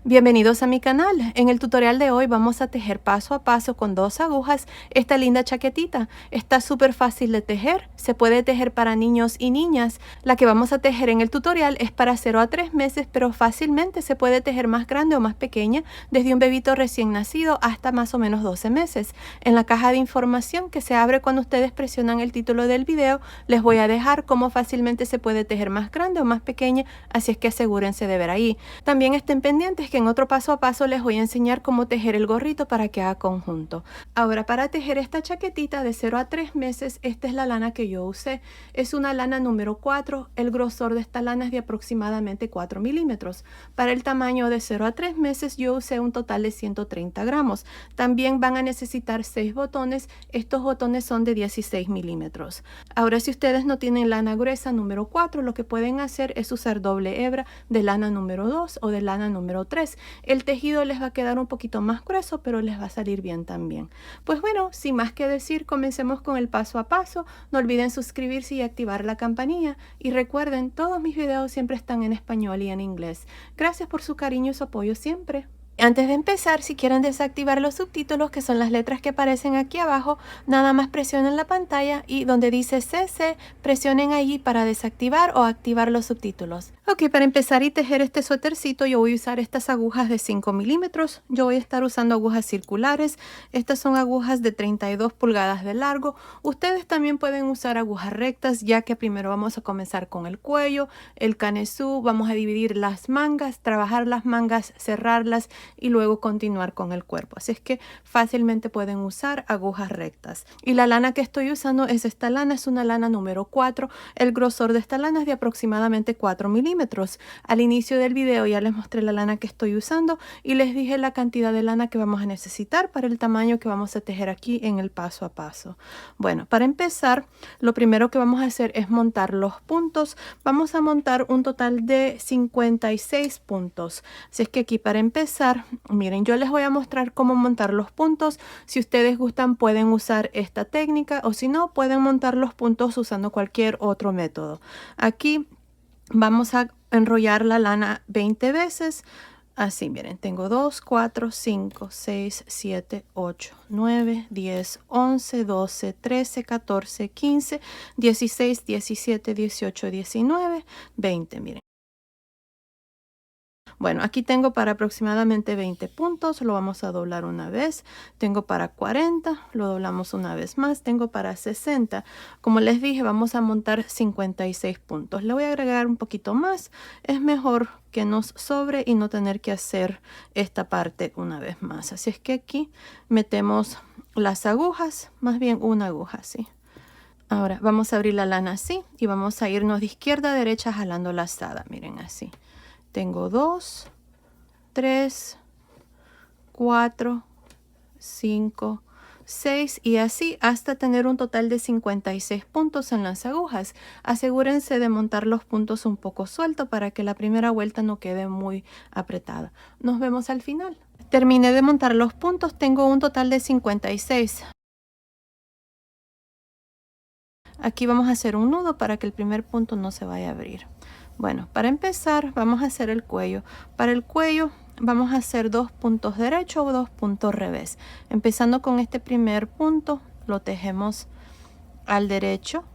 Bienvenidos a mi canal. En el tutorial de hoy vamos a tejer paso a paso con 2 agujas esta linda chaquetita. Está súper fácil de tejer, se puede tejer para niños y niñas. La que vamos a tejer en el tutorial es para 0 a 3 meses, pero fácilmente se puede tejer más grande o más pequeña, desde un bebito recién nacido hasta más o menos 12 meses. En la caja de información que se abre cuando ustedes presionan el título del video, les voy a dejar cómo fácilmente se puede tejer más grande o más pequeña, así es que asegúrense de ver ahí. También estén pendientes que en otro paso a paso les voy a enseñar cómo tejer el gorrito para que haga conjunto. Ahora, para tejer esta chaquetita de 0 a 3 meses, esta es la lana que yo usé. Es una lana número 4. El grosor de esta lana es de aproximadamente 4 milímetros. Para el tamaño de 0 a 3 meses yo usé un total de 130 gramos. También van a necesitar 6 botones. Estos botones son de 16 milímetros. Ahora, si ustedes no tienen lana gruesa número 4, lo que pueden hacer es usar doble hebra de lana número 2 o de lana número 3. El tejido les va a quedar un poquito más grueso, pero les va a salir bien también. Pues bueno, sin más que decir, comencemos con el paso a paso. No olviden suscribirse y activar la campanilla. Y recuerden, todos mis videos siempre están en español y en inglés. Gracias por su cariño y su apoyo siempre. Antes de empezar, si quieren desactivar los subtítulos, que son las letras que aparecen aquí abajo, nada más presionen la pantalla y donde dice CC, presionen allí para desactivar o activar los subtítulos. Ok, para empezar y tejer este suétercito yo voy a usar estas agujas de 5 milímetros. Yo voy a estar usando agujas circulares. Estas son agujas de 32 pulgadas de largo. Ustedes también pueden usar agujas rectas, ya que primero vamos a comenzar con el cuello, el canesú, vamos a dividir las mangas, trabajar las mangas, cerrarlas y luego continuar con el cuerpo. Así es que fácilmente pueden usar agujas rectas. Y la lana que estoy usando es esta lana, es una lana número 4. El grosor de esta lana es de aproximadamente 4 milímetros. Al inicio del video ya les mostré la lana que estoy usando y les dije la cantidad de lana que vamos a necesitar para el tamaño que vamos a tejer aquí en el paso a paso. Bueno, para empezar, lo primero que vamos a hacer es montar los puntos. Vamos a montar un total de 56 puntos. Así es que aquí para empezar, miren, yo les voy a mostrar cómo montar los puntos. Si ustedes gustan pueden usar esta técnica o si no pueden montar los puntos usando cualquier otro método. Aquí vamos a enrollar la lana 20 veces. Así, miren, tengo 2, 4, 5, 6, 7, 8, 9, 10, 11, 12, 13, 14, 15, 16, 17, 18, 19, 20, miren. Bueno, aquí tengo para aproximadamente 20 puntos, lo vamos a doblar una vez. Tengo para 40, lo doblamos una vez más. Tengo para 60. Como les dije, vamos a montar 56 puntos. Le voy a agregar un poquito más. Es mejor que nos sobre y no tener que hacer esta parte una vez más. Así es que aquí metemos las agujas, más bien una aguja así. Ahora vamos a abrir la lana así y vamos a irnos de izquierda a derecha jalando la lazada. Miren así. Tengo 2, 3, 4, 5, 6 y así hasta tener un total de 56 puntos en las agujas. Asegúrense de montar los puntos un poco suelto para que la primera vuelta no quede muy apretada. Nos vemos al final. Terminé de montar los puntos, tengo un total de 56. Aquí vamos a hacer un nudo para que el primer punto no se vaya a abrir. Bueno, para empezar vamos a hacer el cuello. Para el cuello vamos a hacer 2 puntos derechos o 2 puntos revés. Empezando con este primer punto, lo tejemos al derecho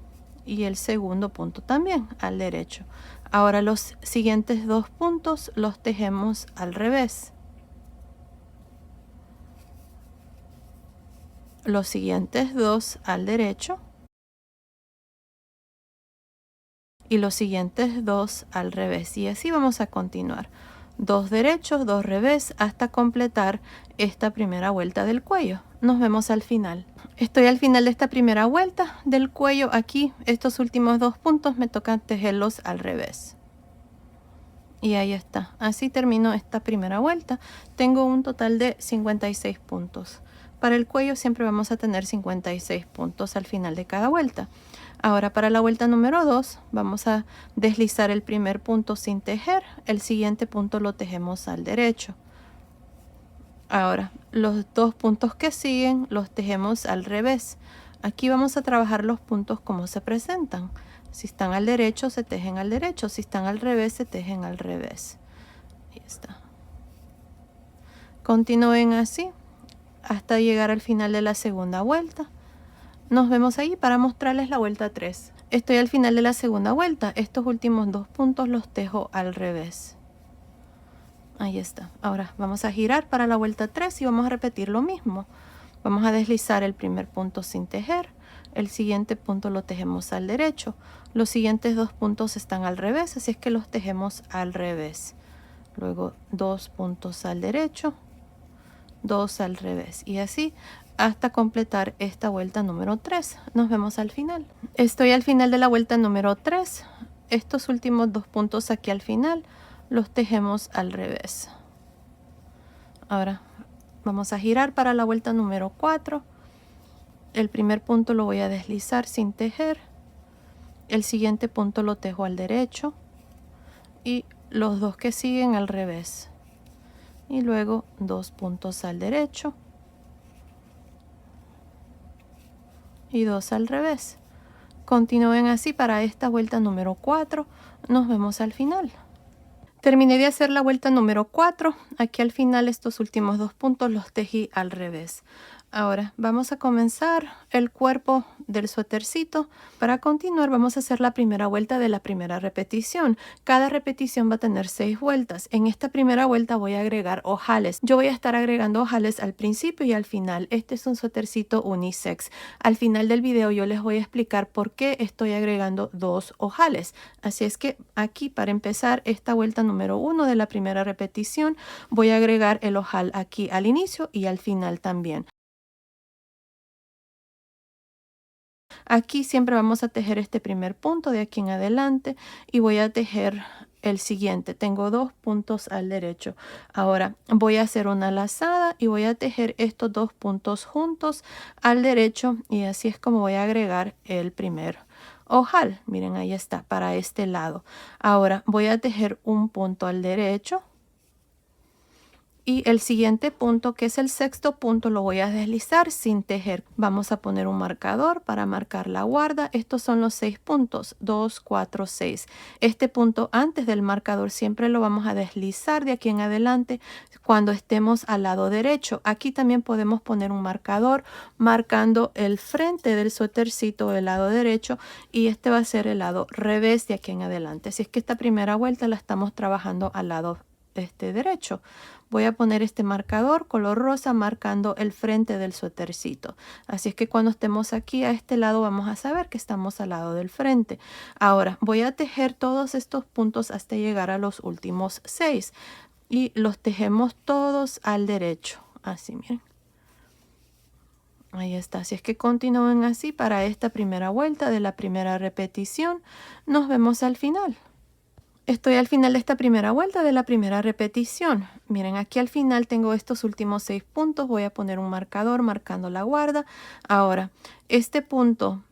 y el segundo punto también al derecho. Ahora los siguientes 2 puntos los tejemos al revés. Los siguientes 2 al derecho. Y los siguientes 2 al revés y así vamos a continuar, 2 derechos, 2 revés hasta completar esta primera vuelta del cuello. Nos vemos al final. Estoy al final de esta primera vuelta del cuello. Aquí estos últimos 2 puntos me toca tejerlos al revés y ahí está. Así termino esta primera vuelta. Tengo un total de 56 puntos. Para el cuello siempre vamos a tener 56 puntos al final de cada vuelta. Ahora para la vuelta número 2 vamos a deslizar el primer punto sin tejer, el siguiente punto lo tejemos al derecho. Ahora los 2 puntos que siguen los tejemos al revés. Aquí vamos a trabajar los puntos como se presentan. Si están al derecho se tejen al derecho, si están al revés se tejen al revés. Ahí está. Continúen así hasta llegar al final de la segunda vuelta. Nos vemos ahí para mostrarles la vuelta 3. Estoy al final de la segunda vuelta. Estos últimos 2 puntos los tejo al revés. Ahí está. Ahora vamos a girar para la vuelta 3 y vamos a repetir lo mismo. Vamos a deslizar el primer punto sin tejer. El siguiente punto lo tejemos al derecho. Los siguientes 2 puntos están al revés, así es que los tejemos al revés. Luego 2 puntos al derecho, 2 al revés y así hasta completar esta vuelta número 3. Nos vemos al final. Estoy al final de la vuelta número 3. Estos últimos 2 puntos aquí al final los tejemos al revés. Ahora vamos a girar para la vuelta número 4. El primer punto lo voy a deslizar sin tejer. El siguiente punto lo tejo al derecho y los 2 que siguen al revés. Y luego 2 puntos al derecho y 2 al revés. Continúen así para esta vuelta número 4. Nos vemos al final. Terminé de hacer la vuelta número 4. Aquí al final estos últimos 2 puntos los tejí al revés. Ahora vamos a comenzar el cuerpo del suétercito. Para continuar vamos a hacer la primera vuelta de la primera repetición. Cada repetición va a tener 6 vueltas. En esta primera vuelta voy a agregar ojales. Yo voy a estar agregando ojales al principio y al final. Este es un suétercito unisex. Al final del video yo les voy a explicar por qué estoy agregando 2 ojales. Así es que aquí para empezar esta vuelta número 1 de la primera repetición voy a agregar el ojal aquí al inicio y al final también. Aquí siempre vamos a tejer este primer punto de aquí en adelante y voy a tejer el siguiente. Tengo 2 puntos al derecho. Ahora voy a hacer una lazada y voy a tejer estos 2 puntos juntos al derecho y así es como voy a agregar el primer ojal. Miren, ahí está, para este lado. Ahora voy a tejer un punto al derecho. Y el siguiente punto, que es el sexto punto, lo voy a deslizar sin tejer. Vamos a poner un marcador para marcar la guarda. Estos son los 6 puntos, 2, 4, 6. Este punto antes del marcador siempre lo vamos a deslizar de aquí en adelante cuando estemos al lado derecho. Aquí también podemos poner un marcador marcando el frente del suétercito del lado derecho y este va a ser el lado revés de aquí en adelante. Así es que esta primera vuelta la estamos trabajando al lado derecho. Voy a poner este marcador color rosa marcando el frente del suétercito. Así es que cuando estemos aquí a este lado vamos a saber que estamos al lado del frente. Ahora voy a tejer todos estos puntos hasta llegar a los últimos 6 y los tejemos todos al derecho. Así, miren. Ahí está. Así es que continúen así para esta primera vuelta de la primera repetición. Nos vemos al final. Estoy al final de esta primera vuelta de la primera repetición. Miren, aquí al final tengo estos últimos 6 puntos. Voy a poner un marcador marcando la guarda. Ahora, este punto,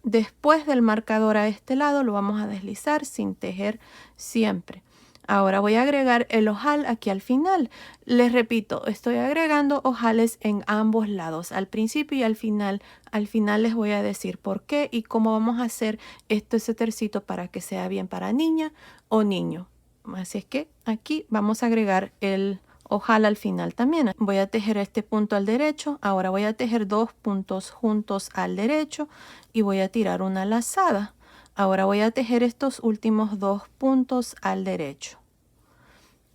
después del marcador a este lado, lo vamos a deslizar sin tejer siempre. Ahora voy a agregar el ojal aquí al final. Les repito, estoy agregando ojales en ambos lados, al principio y al final. Al final les voy a decir por qué y cómo vamos a hacer este suétercito para que sea bien para niña o niño. Así es que aquí vamos a agregar el ojal al final también. Voy a tejer este punto al derecho. Ahora voy a tejer 2 puntos juntos al derecho y voy a tirar una lazada. Ahora voy a tejer estos últimos 2 puntos al derecho.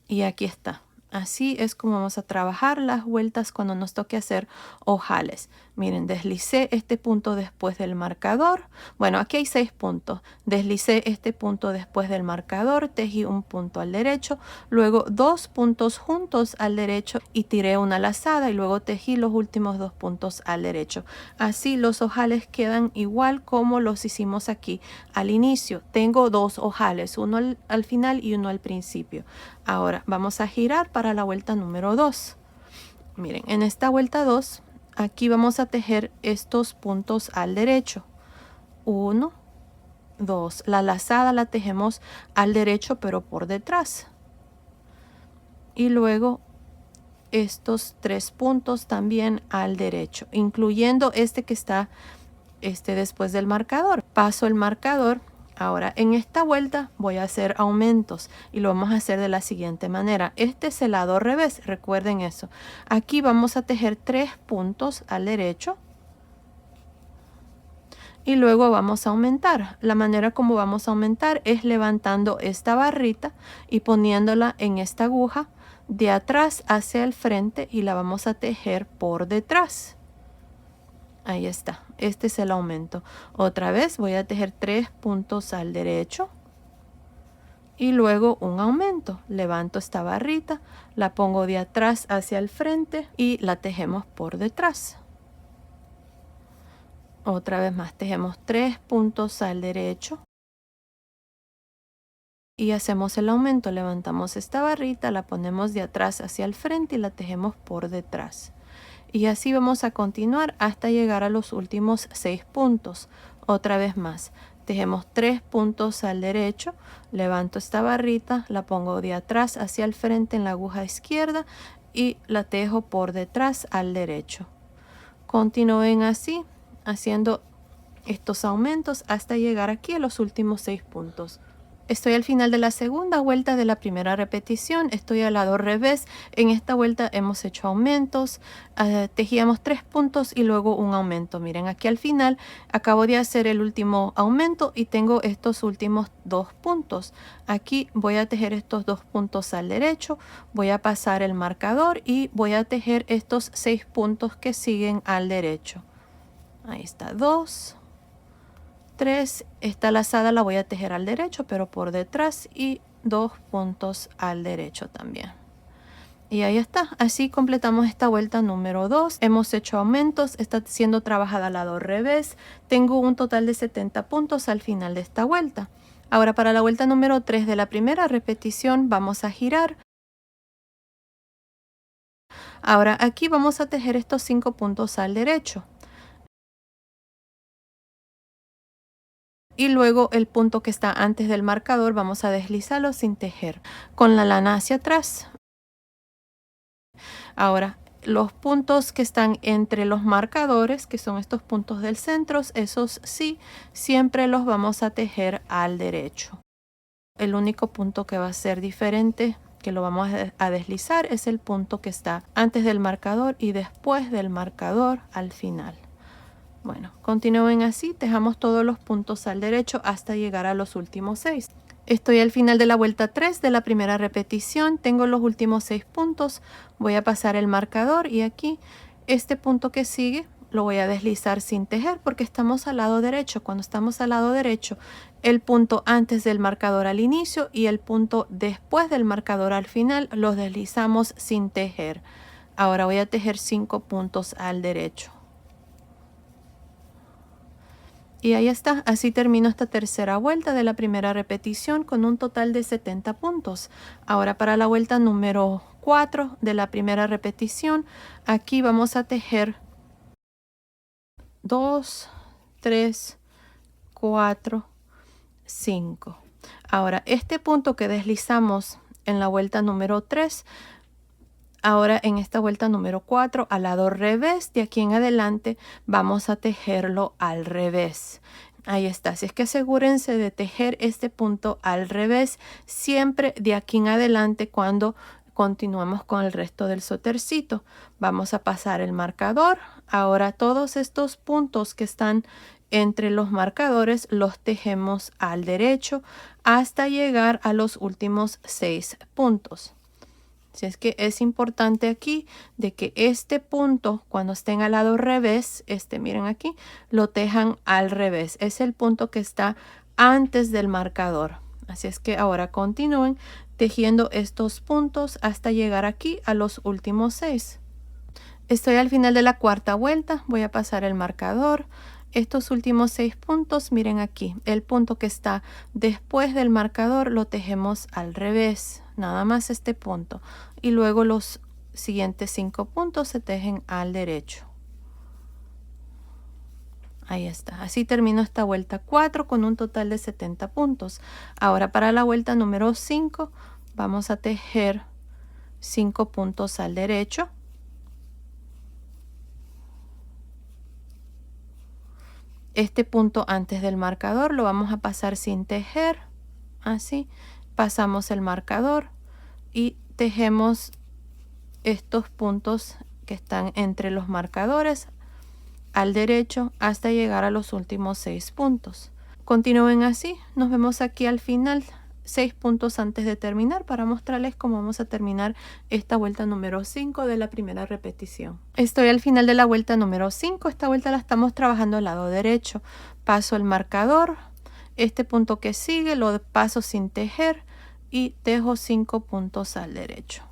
Y aquí está. Así es como vamos a trabajar las vueltas cuando nos toque hacer ojales. Miren, deslicé este punto después del marcador. Bueno, aquí hay 6 puntos. Deslicé este punto después del marcador, tejí un punto al derecho, luego 2 puntos juntos al derecho y tiré una lazada y luego tejí los últimos 2 puntos al derecho. Así los ojales quedan igual como los hicimos aquí al inicio. Tengo 2 ojales, uno al final y uno al principio. Ahora vamos a girar para la vuelta número 2. Miren, en esta vuelta 2, aquí vamos a tejer estos puntos al derecho. 1, 2. La lazada la tejemos al derecho pero por detrás. Y luego estos 3 puntos también al derecho, incluyendo este que está después del marcador. Paso el marcador Ahora en esta vuelta voy a hacer aumentos y lo vamos a hacer de la siguiente manera. Este es el lado revés, recuerden eso. Aquí vamos a tejer 3 puntos al derecho y luego vamos a aumentar. La manera como vamos a aumentar es levantando esta barrita y poniéndola en esta aguja de atrás hacia el frente y la vamos a tejer por detrás. Ahí está, este es el aumento. Otra vez voy a tejer 3 puntos al derecho y luego un aumento. Levanto esta barrita, la pongo de atrás hacia el frente y la tejemos por detrás. Otra vez más, tejemos 3 puntos al derecho y hacemos el aumento. Levantamos esta barrita, la ponemos de atrás hacia el frente y la tejemos por detrás. Y así vamos a continuar hasta llegar a los últimos 6 puntos. Otra vez más, tejemos 3 puntos al derecho, levanto esta barrita, la pongo de atrás hacia el frente en la aguja izquierda y la tejo por detrás al derecho. Continúen así, haciendo estos aumentos hasta llegar aquí a los últimos 6 puntos. Estoy al final de la segunda vuelta de la primera repetición, estoy al lado revés. En esta vuelta hemos hecho aumentos, tejíamos 3 puntos y luego un aumento. Miren, aquí al final acabo de hacer el último aumento y tengo estos últimos 2 puntos. Aquí voy a tejer estos 2 puntos al derecho, voy a pasar el marcador y voy a tejer estos 6 puntos que siguen al derecho. Ahí está, 2, 3, esta lazada la voy a tejer al derecho pero por detrás y 2 puntos al derecho también. Y ahí está, así completamos esta vuelta número 2. Hemos hecho aumentos, está siendo trabajada al lado revés. Tengo un total de 70 puntos al final de esta vuelta. Ahora para la vuelta número 3 de la primera repetición vamos a girar. Ahora aquí vamos a tejer estos 5 puntos al derecho. Y luego el punto que está antes del marcador vamos a deslizarlo sin tejer con la lana hacia atrás. Ahora los puntos que están entre los marcadores, que son estos puntos del centro, esos sí, siempre los vamos a tejer al derecho. El único punto que va a ser diferente, que lo vamos a deslizar, es el punto que está antes del marcador y después del marcador al final. Bueno, continúen así, tejamos todos los puntos al derecho hasta llegar a los últimos 6. Estoy al final de la vuelta 3 de la primera repetición, tengo los últimos 6 puntos, voy a pasar el marcador y aquí este punto que sigue lo voy a deslizar sin tejer porque estamos al lado derecho. Cuando estamos al lado derecho, el punto antes del marcador al inicio y el punto después del marcador al final los deslizamos sin tejer. Ahora voy a tejer 5 puntos al derecho. Y ahí está, así termino esta tercera vuelta de la primera repetición con un total de 70 puntos. Ahora para la vuelta número 4 de la primera repetición, aquí vamos a tejer 2, 3, 4, 5. Ahora este punto que deslizamos en la vuelta número 3, ahora en esta vuelta número 4 al lado revés, de aquí en adelante vamos a tejerlo al revés. Ahí está, así es que asegúrense de tejer este punto al revés siempre de aquí en adelante cuando continuamos con el resto del suétercito. Vamos a pasar el marcador. Ahora todos estos puntos que están entre los marcadores los tejemos al derecho hasta llegar a los últimos 6 puntos. Si es que es importante aquí de que este punto cuando estén al lado revés, miren aquí, lo tejan al revés. Es el punto que está antes del marcador. Así es que ahora continúen tejiendo estos puntos hasta llegar aquí a los últimos 6. Estoy al final de la cuarta vuelta, voy a pasar el marcador. Estos últimos 6 puntos, miren aquí, el punto que está después del marcador lo tejemos al revés, nada más este punto. Y luego los siguientes 5 puntos se tejen al derecho. Ahí está, así termino esta vuelta 4 con un total de 70 puntos. Ahora para la vuelta número 5 vamos a tejer 5 puntos al este punto antes del marcador lo vamos a pasar sin tejer, así. Pasamos el marcador y tejemos estos puntos que están entre los marcadores al derecho hasta llegar a los últimos 6 puntos. Continúen así, nos vemos aquí al final, 6 puntos antes de terminar, para mostrarles cómo vamos a terminar esta vuelta número 5 de la primera repetición. Estoy al final de la vuelta número 5, esta vuelta la estamos trabajando al lado derecho. Paso el marcador, este punto que sigue lo paso sin tejer y tejo 5 puntos al derecho.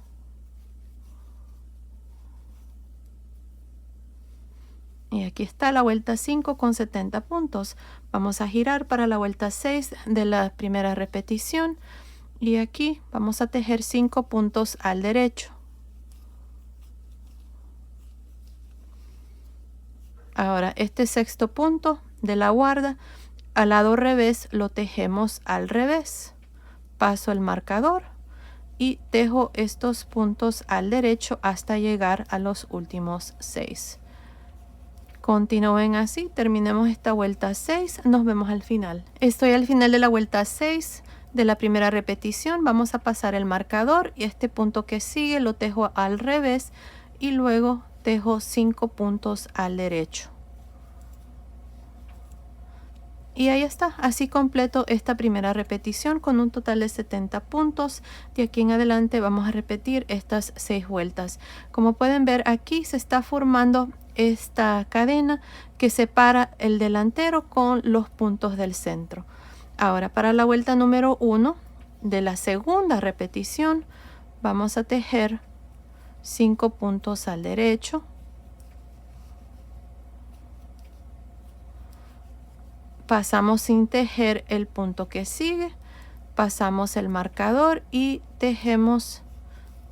Y aquí está la vuelta 5 con 70 puntos. Vamos a girar para la vuelta 6 de la primera repetición. Y aquí vamos a tejer 5 puntos al derecho. Ahora este sexto punto de la guarda, al lado revés lo tejemos al revés. Paso el marcador y tejo estos puntos al derecho hasta llegar a los últimos 6. Continúen así, terminemos esta vuelta 6, nos vemos al final. Estoy al final de la vuelta 6 de la primera repetición. Vamos a pasar el marcador y este punto que sigue lo tejo al revés y luego tejo 5 puntos al derecho. Y ahí está, así completo esta primera repetición con un total de 70 puntos. De aquí en adelante vamos a repetir estas 6 vueltas. Como pueden ver, aquí se está formando esta cadena que separa el delantero con los puntos del centro. Ahora, para la vuelta número 1 de la segunda repetición, vamos a tejer 5 puntos al derecho. Pasamos sin tejer el punto que sigue, pasamos el marcador y tejemos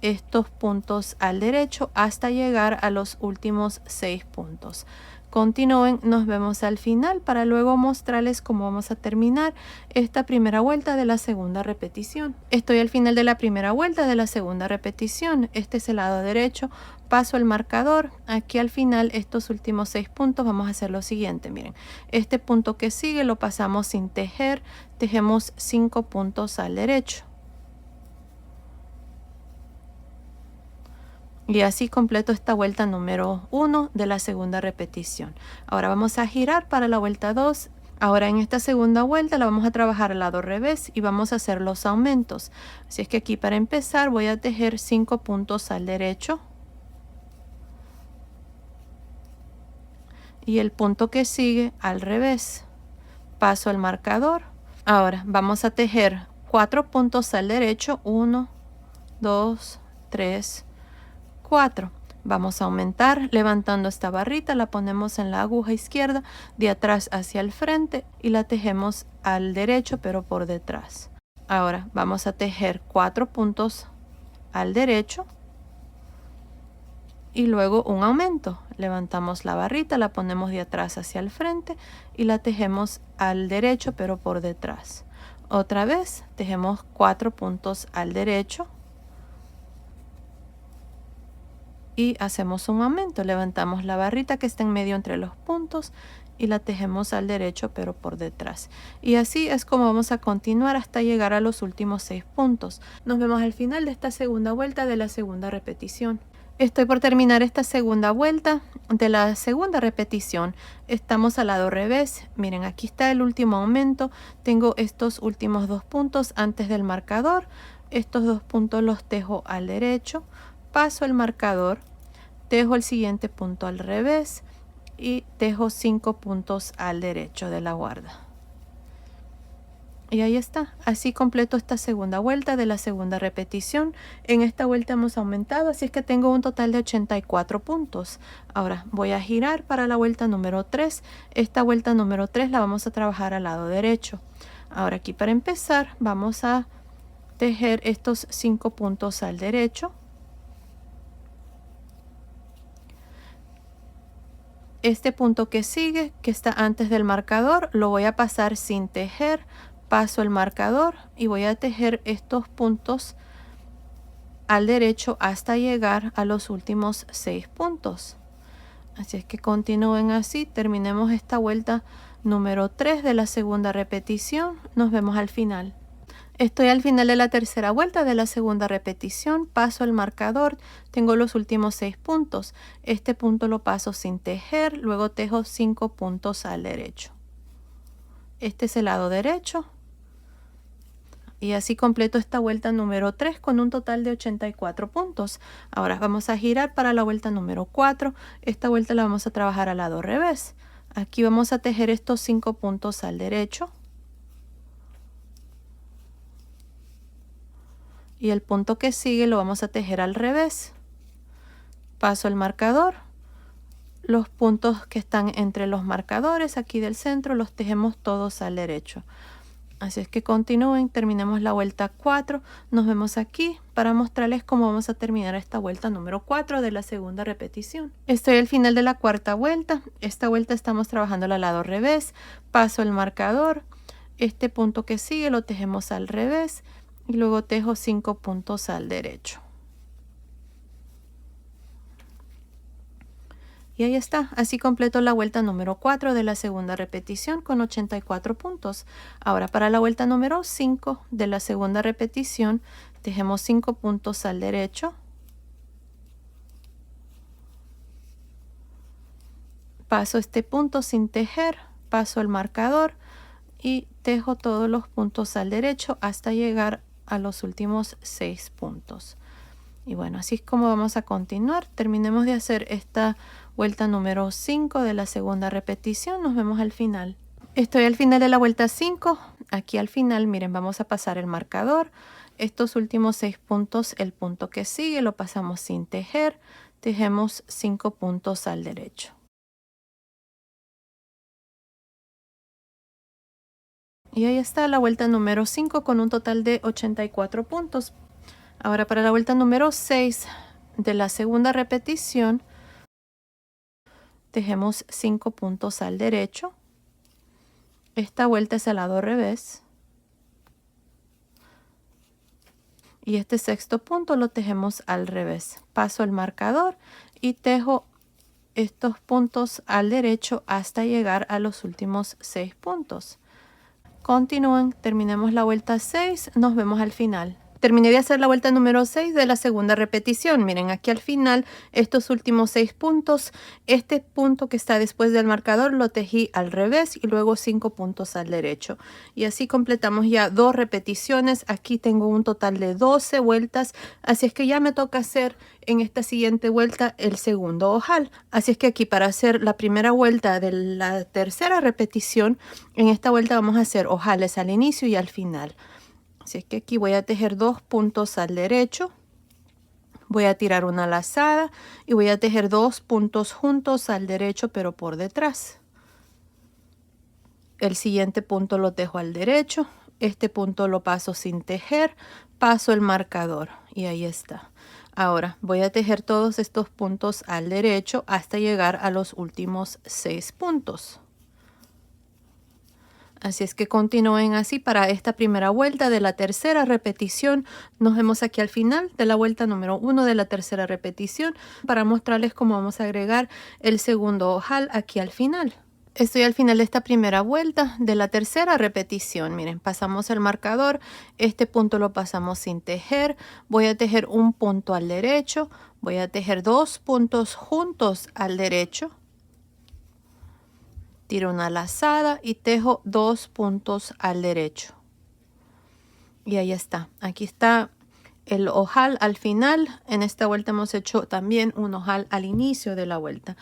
estos puntos al derecho hasta llegar a los últimos 6 puntos. Continúen, nos vemos al final para luego mostrarles cómo vamos a terminar esta primera vuelta de la segunda repetición. Estoy al final de la primera vuelta de la segunda repetición. Este es el lado derecho. Paso el marcador. Aquí al final, estos últimos 6 puntos, vamos a hacer lo siguiente. Miren, este punto que sigue lo pasamos sin tejer. Tejemos 5 puntos al derecho. Y así completo esta vuelta número 1 de la segunda repetición. Ahora vamos a girar para la vuelta 2. Ahora en esta segunda vuelta la vamos a trabajar al lado revés y vamos a hacer los aumentos. Así es que aquí para empezar voy a tejer 5 puntos al derecho. Y el punto que sigue al revés. Paso el marcador. Ahora vamos a tejer 4 puntos al derecho. 1, 2, 3, 4. Vamos a aumentar levantando esta barrita, la ponemos en la aguja izquierda de atrás hacia el frente y la tejemos al derecho pero por detrás. Ahora vamos a tejer 4 puntos al derecho y luego un aumento. Levantamos la barrita, la ponemos de atrás hacia el frente y la tejemos al derecho pero por detrás. Otra vez tejemos 4 puntos al derecho y hacemos un aumento. Levantamos la barrita que está en medio entre los puntos y la tejemos al derecho pero por detrás. Y así es como vamos a continuar hasta llegar a los últimos 6 puntos. Nos vemos al final de esta segunda vuelta de la segunda repetición. Estoy por terminar esta segunda vuelta de la segunda repetición. Estamos al lado revés. Miren, aquí está el último aumento. Tengo estos últimos 2 puntos antes del marcador. Estos 2 puntos los tejo al derecho. Paso el marcador, tejo el siguiente punto al revés y tejo 5 puntos al derecho de la guarda. Y ahí está, así completo esta segunda vuelta de la segunda repetición. En esta vuelta hemos aumentado, así es que tengo un total de 84 puntos. Ahora voy a girar para la vuelta número 3. Esta vuelta número 3 la vamos a trabajar al lado derecho. Ahora aquí para empezar vamos a tejer estos 5 puntos al derecho. Este punto que sigue, que está antes del marcador, lo voy a pasar sin tejer. Paso el marcador y voy a tejer estos puntos al derecho hasta llegar a los últimos 6 puntos. Así es que continúen así, terminemos esta vuelta número 3 de la segunda repetición. Nos vemos al final. Estoy al final de la tercera vuelta de la segunda repetición, paso el marcador, tengo los últimos 6 puntos. Este punto lo paso sin tejer, luego tejo 5 puntos al derecho. Este es el lado derecho. Y así completo esta vuelta número 3 con un total de 84 puntos. Ahora vamos a girar para la vuelta número 4. Esta vuelta la vamos a trabajar al lado revés. Aquí vamos a tejer estos 5 puntos al derecho. Y el punto que sigue lo vamos a tejer al revés. Paso el marcador. Los puntos que están entre los marcadores aquí del centro los tejemos todos al derecho. Así es que continúen, terminemos la vuelta 4. Nos vemos aquí para mostrarles cómo vamos a terminar esta vuelta número 4 de la segunda repetición. Estoy al final de la cuarta vuelta. Esta vuelta estamos trabajando al lado revés. Paso el marcador. Este punto que sigue lo tejemos al revés. Y luego tejo 5 puntos al derecho. Y ahí está, así completo la vuelta número 4 de la segunda repetición con 84 puntos. Ahora para la vuelta número 5 de la segunda repetición, tejemos 5 puntos al derecho. Paso este punto sin tejer, paso el marcador y tejo todos los puntos al derecho hasta llegar a los últimos 6 puntos. Y bueno, así es como vamos a continuar. Terminemos de hacer esta vuelta número 5 de la segunda repetición. Nos vemos al final. Estoy al final de la vuelta 5. Aquí al final, miren, vamos a pasar el marcador. Estos últimos 6 puntos, el punto que sigue lo pasamos sin tejer. Tejemos 5 puntos al derecho. Y ahí está la vuelta número 5 con un total de 84 puntos. Ahora para la vuelta número 6 de la segunda repetición, tejemos 5 puntos al derecho. Esta vuelta es al lado revés. Y este sexto punto lo tejemos al revés. Paso el marcador y tejo estos puntos al derecho hasta llegar a los últimos 6 puntos. Continúen, terminemos la vuelta 6, nos vemos al final. Terminé de hacer la vuelta número 6 de la segunda repetición. Miren, aquí al final, estos últimos 6 puntos, este punto que está después del marcador lo tejí al revés y luego 5 puntos al derecho. Y así completamos ya 2 repeticiones. Aquí tengo un total de 12 vueltas, así es que ya me toca hacer en esta siguiente vuelta el segundo ojal. Así es que aquí para hacer la primera vuelta de la tercera repetición, en esta vuelta vamos a hacer ojales al inicio y al final. Así es que aquí voy a tejer 2 puntos al derecho, voy a tirar una lazada y voy a tejer 2 puntos juntos al derecho pero por detrás. El siguiente punto lo tejo al derecho, este punto lo paso sin tejer, paso el marcador y ahí está. Ahora voy a tejer todos estos puntos al derecho hasta llegar a los últimos 6 puntos. Así es que continúen así para esta primera vuelta de la tercera repetición. Nos vemos aquí al final de la vuelta número 1 de la tercera repetición para mostrarles cómo vamos a agregar el segundo ojal aquí al final. Estoy al final de esta primera vuelta de la tercera repetición. Miren, pasamos el marcador, este punto lo pasamos sin tejer. Voy a tejer un punto al derecho, voy a tejer 2 puntos juntos al derecho. Tiro una lazada y tejo 2 puntos al derecho. Y ahí está. Aquí está el ojal al final. En esta vuelta hemos hecho también un ojal al inicio de la vuelta.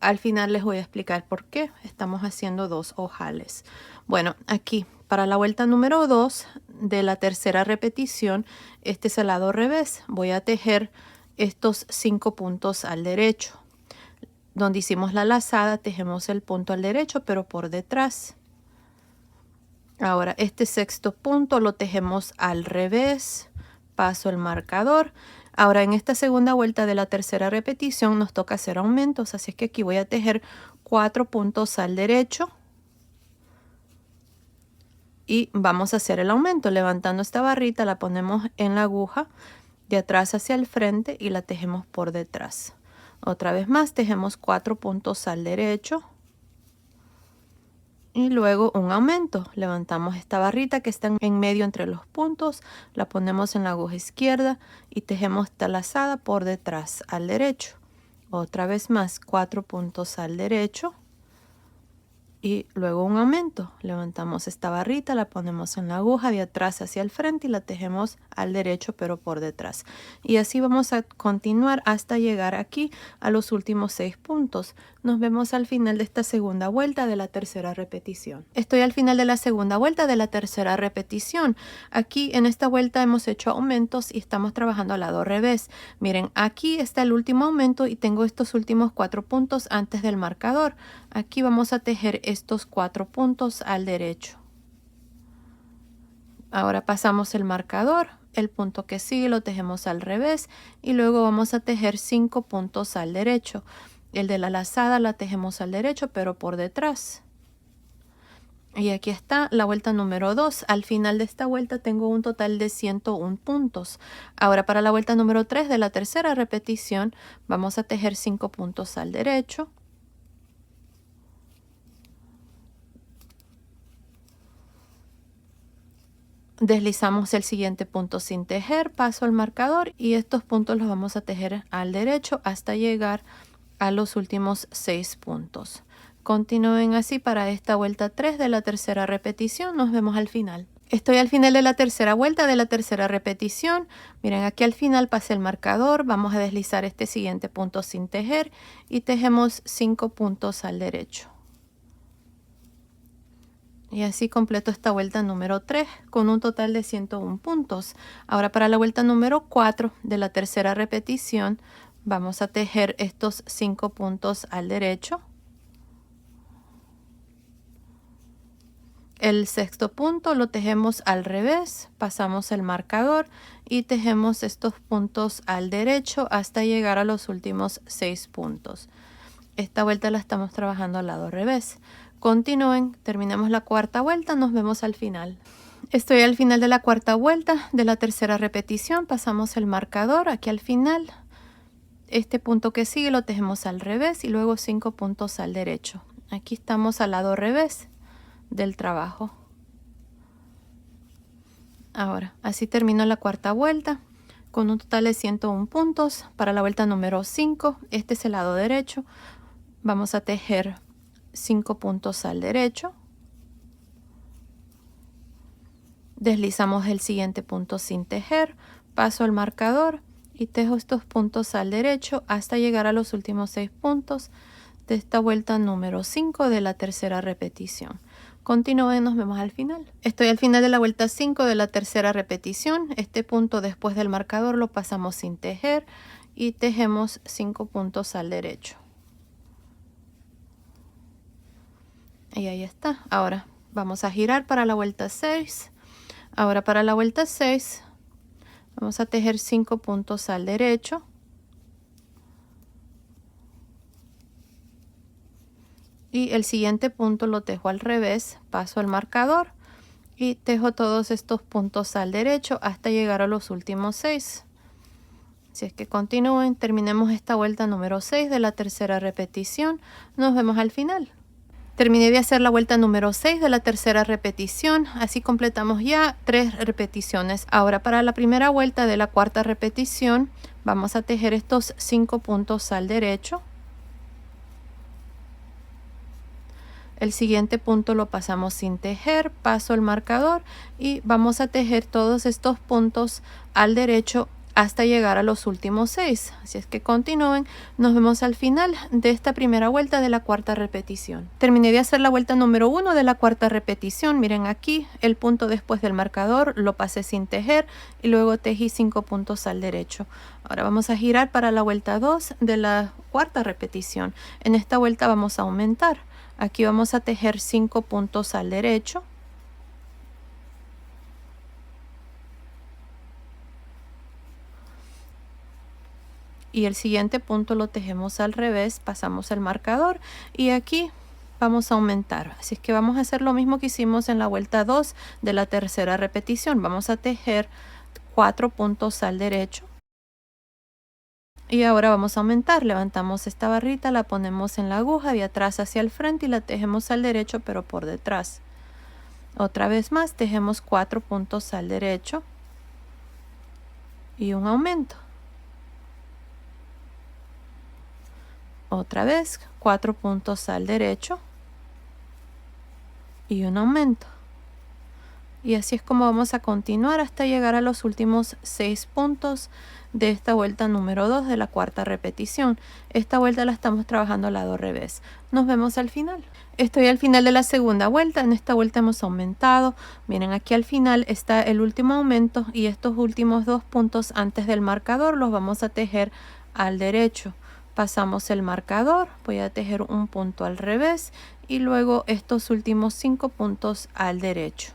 Al final les voy a explicar por qué estamos haciendo 2 ojales. Bueno, aquí para la vuelta número 2 de la tercera repetición, este es el lado revés. Voy a tejer estos 5 puntos al derecho. Donde hicimos la lazada, tejemos el punto al derecho, pero por detrás. Ahora, este sexto punto lo tejemos al revés. Paso el marcador. Ahora, en esta segunda vuelta de la tercera repetición, nos toca hacer aumentos. Así es que aquí voy a tejer 4 puntos al derecho. Y vamos a hacer el aumento. Levantando esta barrita, la ponemos en la aguja de atrás hacia el frente y la tejemos por detrás. Otra vez más, tejemos 4 puntos al derecho. Y luego un aumento. Levantamos esta barrita que está en medio entre los puntos, la ponemos en la aguja izquierda y tejemos esta lazada por detrás al derecho. Otra vez más, 4 puntos al derecho y luego un aumento. Levantamos esta barrita, la ponemos en la aguja de atrás hacia el frente y la tejemos al derecho pero por detrás. Y así vamos a continuar hasta llegar aquí a los últimos 6 puntos. Nos vemos al final de esta segunda vuelta de la tercera repetición. Estoy al final de la segunda vuelta de la tercera repetición. Aquí en esta vuelta hemos hecho aumentos y estamos trabajando al lado revés. Miren, aquí está el último aumento y tengo estos últimos 4 puntos antes del marcador. Aquí vamos a tejer estos 4 puntos al derecho. Ahora pasamos el marcador, el punto que sigue lo tejemos al revés y luego vamos a tejer 5 puntos al derecho. El de la lazada la tejemos al derecho pero por detrás. Y aquí está la vuelta número 2. Al final de esta vuelta tengo un total de 101 puntos. Ahora para la vuelta número 3 de la tercera repetición vamos a tejer 5 puntos al derecho. Deslizamos el siguiente punto sin tejer, paso al marcador y estos puntos los vamos a tejer al derecho hasta llegar a los últimos 6 puntos. Continúen así para esta vuelta 3 de la tercera repetición. Nos vemos al final. Estoy al final de la tercera vuelta de la tercera repetición. Miren, aquí al final pasé el marcador. Vamos a deslizar este siguiente punto sin tejer y tejemos 5 puntos al derecho. Y así completo esta vuelta número 3 con un total de 101 puntos. Ahora para la vuelta número 4 de la tercera repetición vamos a tejer estos 5 puntos al derecho. El sexto punto lo tejemos al revés, pasamos el marcador y tejemos estos puntos al derecho hasta llegar a los últimos 6 puntos. Esta vuelta la estamos trabajando al lado revés. Continúen, terminamos la cuarta vuelta, nos vemos al final. Estoy al final de la cuarta vuelta de la tercera repetición, pasamos el marcador aquí al final. Este punto que sigue lo tejemos al revés y luego 5 puntos al derecho. Aquí estamos al lado revés del trabajo. Ahora, así termino la cuarta vuelta con un total de 101 puntos. Para la vuelta número 5, este es el lado derecho. Vamos a tejer 5 puntos al derecho. Deslizamos el siguiente punto sin tejer, paso al marcador y tejo estos puntos al derecho hasta llegar a los últimos 6 puntos de esta vuelta número 5 de la tercera repetición. Continúen, nos vemos al final. Estoy al final de la vuelta 5 de la tercera repetición. Este punto después del marcador lo pasamos sin tejer y tejemos 5 puntos al derecho. Y ahí está. Ahora vamos a girar para la vuelta 6. Ahora para la vuelta 6 vamos a tejer 5 puntos al derecho. Y el siguiente punto lo tejo al revés, paso al marcador y tejo todos estos puntos al derecho hasta llegar a los últimos 6. Si es que continúen, terminemos esta vuelta número 6 de la tercera repetición. Nos vemos al final. Terminé de hacer la vuelta número 6 de la tercera repetición. Así completamos ya 3 repeticiones. Ahora para la primera vuelta de la cuarta repetición vamos a tejer estos 5 puntos al derecho. El siguiente punto lo pasamos sin tejer, paso el marcador y vamos a tejer todos estos puntos al derecho hasta llegar a los últimos 6. Así es que continúen, nos vemos al final de esta primera vuelta de la cuarta repetición. Terminé de hacer la vuelta número 1 de la cuarta repetición. Miren aquí, el punto después del marcador lo pasé sin tejer y luego tejí 5 puntos al derecho. Ahora vamos a girar para la vuelta 2 de la cuarta repetición. En esta vuelta vamos a aumentar. Aquí vamos a tejer 5 puntos al derecho. Y el siguiente punto lo tejemos al revés, pasamos el marcador y aquí vamos a aumentar. Así es que vamos a hacer lo mismo que hicimos en la vuelta 2 de la tercera repetición. Vamos a tejer 4 puntos al derecho. Y ahora vamos a aumentar. Levantamos esta barrita, la ponemos en la aguja de atrás hacia el frente y la tejemos al derecho pero por detrás. Otra vez más, tejemos 4 puntos al derecho y un aumento. Otra vez 4 puntos al derecho y un aumento. Y así es como vamos a continuar hasta llegar a los últimos 6 puntos de esta vuelta número 2 de la cuarta repetición. Esta vuelta la estamos trabajando al lado revés. Nos vemos al final. Estoy al final de la segunda vuelta. En esta vuelta hemos aumentado. Miren, aquí al final está el último aumento y estos últimos 2 puntos antes del marcador los vamos a tejer al derecho. Pasamos el marcador, voy a tejer un punto al revés y luego estos últimos 5 puntos al derecho.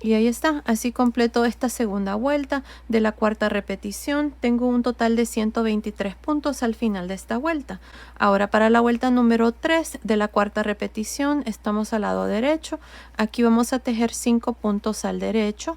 Y ahí está, así completo esta segunda vuelta de la cuarta repetición. Tengo un total de 123 puntos al final de esta vuelta. Ahora para la vuelta número 3 de la cuarta repetición estamos al lado derecho. Aquí vamos a tejer 5 puntos al derecho.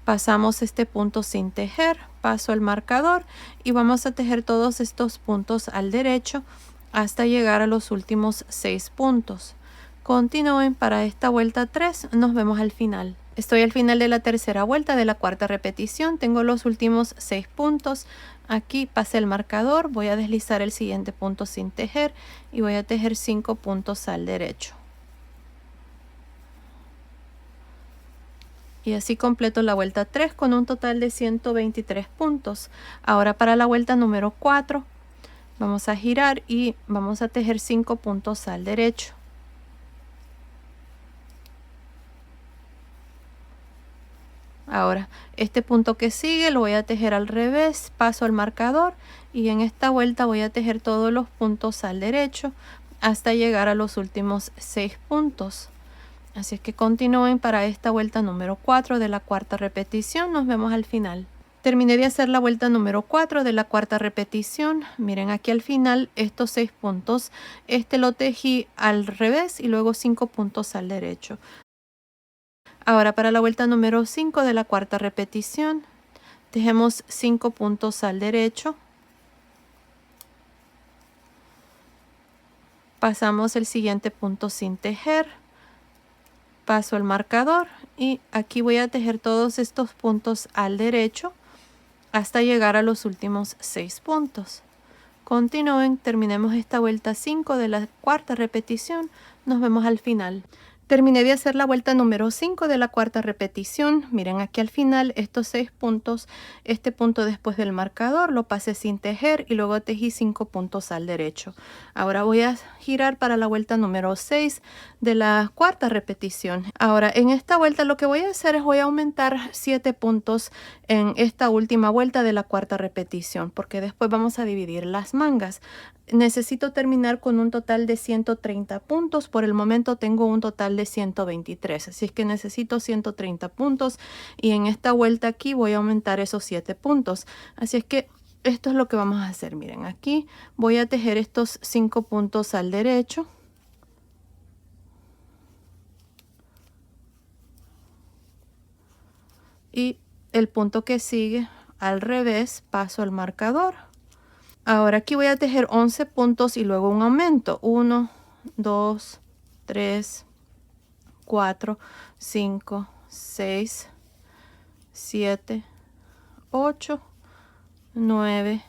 Pasamos este punto sin tejer, paso el marcador y vamos a tejer todos estos puntos al derecho hasta llegar a los últimos 6 puntos. Continúen para esta vuelta 3, nos vemos al final. Estoy al final de la tercera vuelta de la cuarta repetición, tengo los últimos 6 puntos. Aquí pasé el marcador, voy a deslizar el siguiente punto sin tejer y voy a tejer 5 puntos al derecho. Y así completo la vuelta 3 con un total de 123 puntos. Ahora para la vuelta número 4 vamos a girar y vamos a tejer 5 puntos al derecho. Ahora este punto que sigue lo voy a tejer al revés, paso al marcador y en esta vuelta voy a tejer todos los puntos al derecho hasta llegar a los últimos 6 puntos. Así es que continúen para esta vuelta número 4 de la cuarta repetición. Nos vemos al final. Terminé de hacer la vuelta número 4 de la cuarta repetición. Miren aquí al final estos 6 puntos. Este lo tejí al revés y luego 5 puntos al derecho. Ahora para la vuelta número 5 de la cuarta repetición. Tejemos 5 puntos al derecho. Pasamos el siguiente punto sin tejer. Paso el marcador y aquí voy a tejer todos estos puntos al derecho hasta llegar a los últimos 6 puntos. Continúen, terminemos esta vuelta 5 de la cuarta repetición. Nos vemos al final. Terminé de hacer la vuelta número 5 de la cuarta repetición. Miren aquí al final estos 6 puntos, este punto después del marcador lo pasé sin tejer y luego tejí 5 puntos al derecho. Ahora voy a girar para la vuelta número 6 de la cuarta repetición. Ahora en esta vuelta lo que voy a hacer es voy a aumentar 7 puntos en esta última vuelta de la cuarta repetición porque después vamos a dividir las mangas. Necesito terminar con un total de 130 puntos. Por el momento tengo un total de 123. Así es que necesito 130 puntos. Y en esta vuelta aquí voy a aumentar esos 7 puntos. Así es que esto es lo que vamos a hacer. Miren, aquí voy a tejer estos 5 puntos al derecho. Y el punto que sigue al revés, paso al marcador. Ahora aquí voy a tejer 11 puntos y luego un aumento. 1, 2, 3, 4, 5, 6, 7, 8, 9,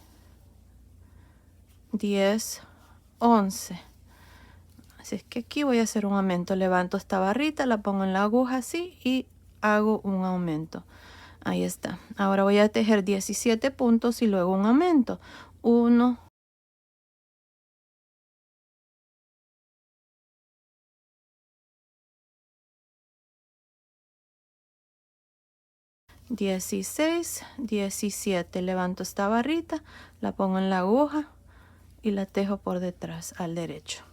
10, 11. Así es que aquí voy a hacer un aumento. Levanto esta barrita, la pongo en la aguja así y hago un aumento. Ahí está. Ahora voy a tejer 17 puntos y luego un aumento. 1, 16, 17. Levanto esta barrita, la pongo en la aguja y la tejo por detrás al derecho.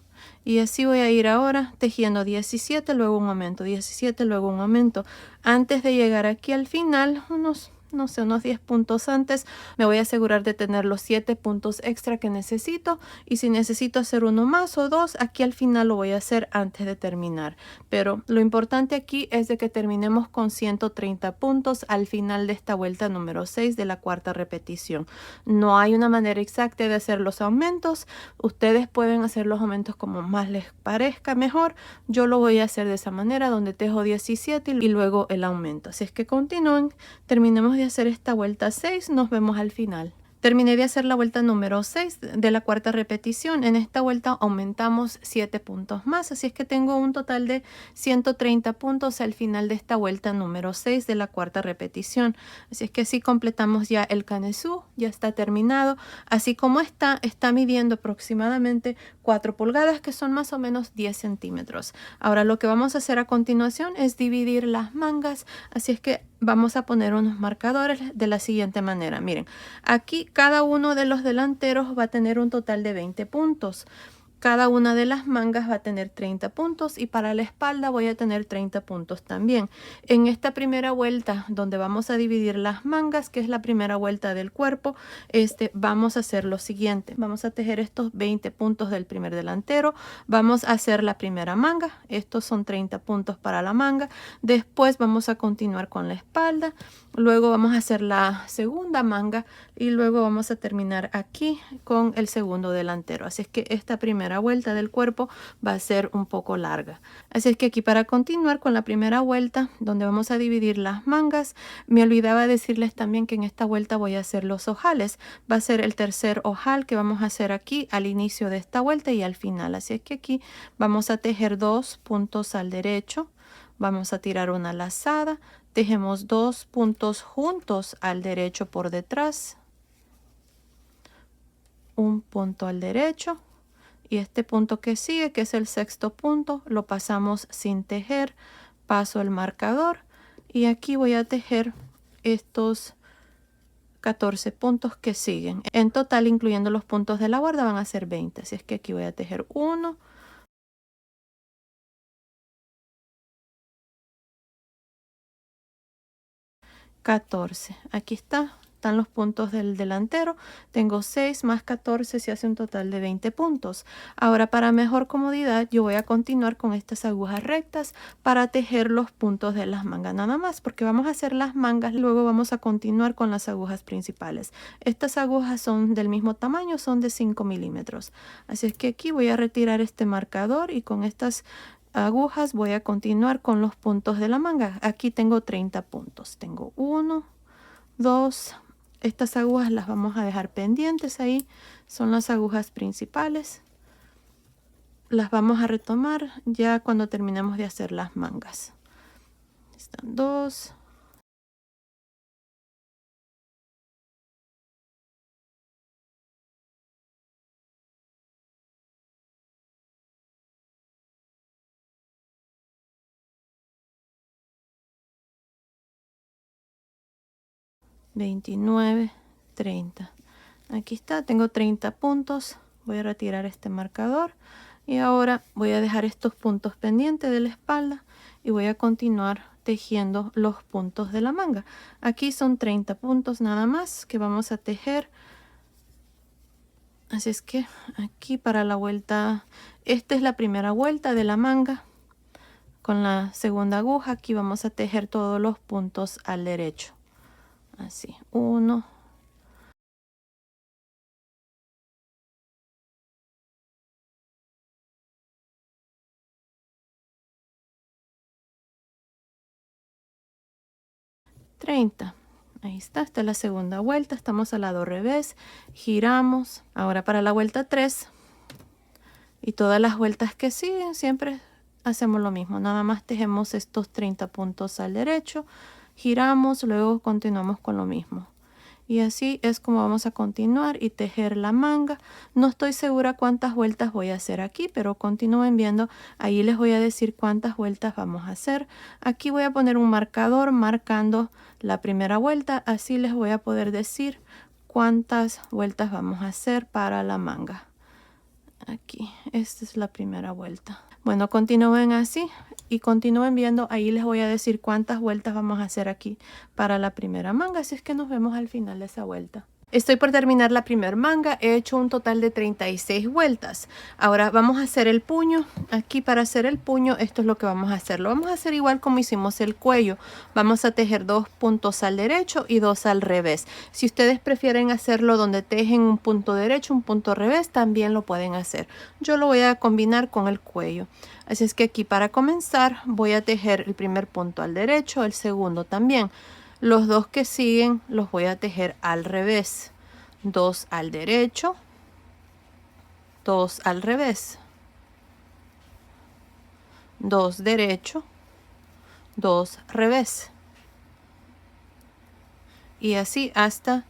Y así voy a ir ahora tejiendo 17, luego un aumento, 17, luego un aumento. Antes de llegar aquí al final, unos no sé, unos 10 puntos antes. Me voy a asegurar de tener los 7 puntos extra que necesito, y si necesito hacer uno más o dos, aquí al final lo voy a hacer antes de terminar. Pero lo importante aquí es de que terminemos con 130 puntos al final de esta vuelta número 6 de la cuarta repetición. No hay una manera exacta de hacer los aumentos. Ustedes pueden hacer los aumentos como más les parezca mejor. Yo lo voy a hacer de esa manera, donde tejo 17 y luego el aumento. Así es que continúen, terminemos de hacer esta vuelta 6, nos vemos al final. Terminé de hacer la vuelta número 6 de la cuarta repetición. En esta vuelta aumentamos 7 puntos más, así es que tengo un total de 130 puntos al final de esta vuelta número 6 de la cuarta repetición. Así es que así completamos ya el canesú, ya está terminado. Así como está midiendo aproximadamente 4 pulgadas, que son más o menos 10 centímetros. Ahora lo que vamos a hacer a continuación es dividir las mangas, así es que vamos a poner unos marcadores de la siguiente manera. Miren, aquí cada uno de los delanteros va a tener un total de 20 puntos. Cada una de las mangas va a tener 30 puntos y para la espalda voy a tener 30 puntos también. En esta primera vuelta donde vamos a dividir las mangas, que es la primera vuelta del cuerpo, vamos a hacer lo siguiente. Vamos a tejer estos 20 puntos del primer delantero. Vamos a hacer la primera manga. Estos son 30 puntos para la manga. Después vamos a continuar con la espalda. Luego vamos a hacer la segunda manga y luego vamos a terminar aquí con el segundo delantero. Así es que esta primera vuelta del cuerpo va a ser un poco larga. Así es que aquí, para continuar con la primera vuelta donde vamos a dividir las mangas, me olvidaba decirles también que en esta vuelta voy a hacer los ojales. Va a ser el tercer ojal que vamos a hacer aquí al inicio de esta vuelta y al final. Así es que aquí vamos a tejer 2 puntos al derecho. Vamos a tirar una lazada, tejemos 2 puntos juntos al derecho por detrás, un punto al derecho, y este punto que sigue, que es el sexto punto, lo pasamos sin tejer. Paso el marcador y aquí voy a tejer estos 14 puntos que siguen. En total, incluyendo los puntos de la guarda, van a ser 20. Así es que aquí voy a tejer 1, 14. Aquí están los puntos del delantero. Tengo 6 más 14, se hace un total de 20 puntos. Ahora, para mejor comodidad, yo voy a continuar con estas agujas rectas para tejer los puntos de las mangas nada más, porque vamos a hacer las mangas, luego vamos a continuar con las agujas principales. Estas agujas son del mismo tamaño, son de 5 milímetros. Así es que aquí voy a retirar este marcador y con estas agujas voy a continuar con los puntos de la manga. Aquí tengo 30 puntos. Tengo 1, 2. Estas agujas las vamos a dejar pendientes ahí. Son las agujas principales. Las vamos a retomar ya cuando terminemos de hacer las mangas. Están 2. 29, 30. Aquí está, tengo 30 puntos. Voy a retirar este marcador y ahora voy a dejar estos puntos pendientes de la espalda y voy a continuar tejiendo los puntos de la manga. Aquí son 30 puntos nada más que vamos a tejer. Así es que aquí para la vuelta, esta es la primera vuelta de la manga. Con la segunda aguja aquí vamos a tejer todos los puntos al derecho. Así, 1, 30. Ahí está, esta es la segunda vuelta, estamos al lado revés, giramos. Ahora para la vuelta 3 y todas las vueltas que siguen siempre hacemos lo mismo, nada más tejemos estos 30 puntos al derecho, giramos, luego continuamos con lo mismo. Y así es como vamos a continuar y tejer la manga. No estoy segura cuántas vueltas voy a hacer aquí, pero continúen viendo. Ahí les voy a decir cuántas vueltas vamos a hacer. Aquí voy a poner un marcador marcando la primera vuelta. Así les voy a poder decir cuántas vueltas vamos a hacer para la manga. Aquí, esta es la primera vuelta. Bueno, continúen así y continúen viendo. Ahí les voy a decir cuántas vueltas vamos a hacer aquí para la primera manga. Así es que nos vemos al final de esa vuelta. Estoy por terminar la primera manga. He hecho un total de 36 vueltas. Ahora vamos a hacer el puño. Aquí para hacer el puño, esto es lo que vamos a hacer. Lo vamos a hacer igual como hicimos el cuello. Vamos a tejer 2 puntos al derecho y 2 al revés. Si ustedes prefieren hacerlo donde tejen un punto derecho, un punto revés, también lo pueden hacer. Yo lo voy a combinar con el cuello. Así es que aquí para comenzar voy a tejer el primer punto al derecho, el segundo también. Los dos que siguen los voy a tejer al revés. 2 al derecho, 2 al revés, 2 derecho, 2 revés. Y así hasta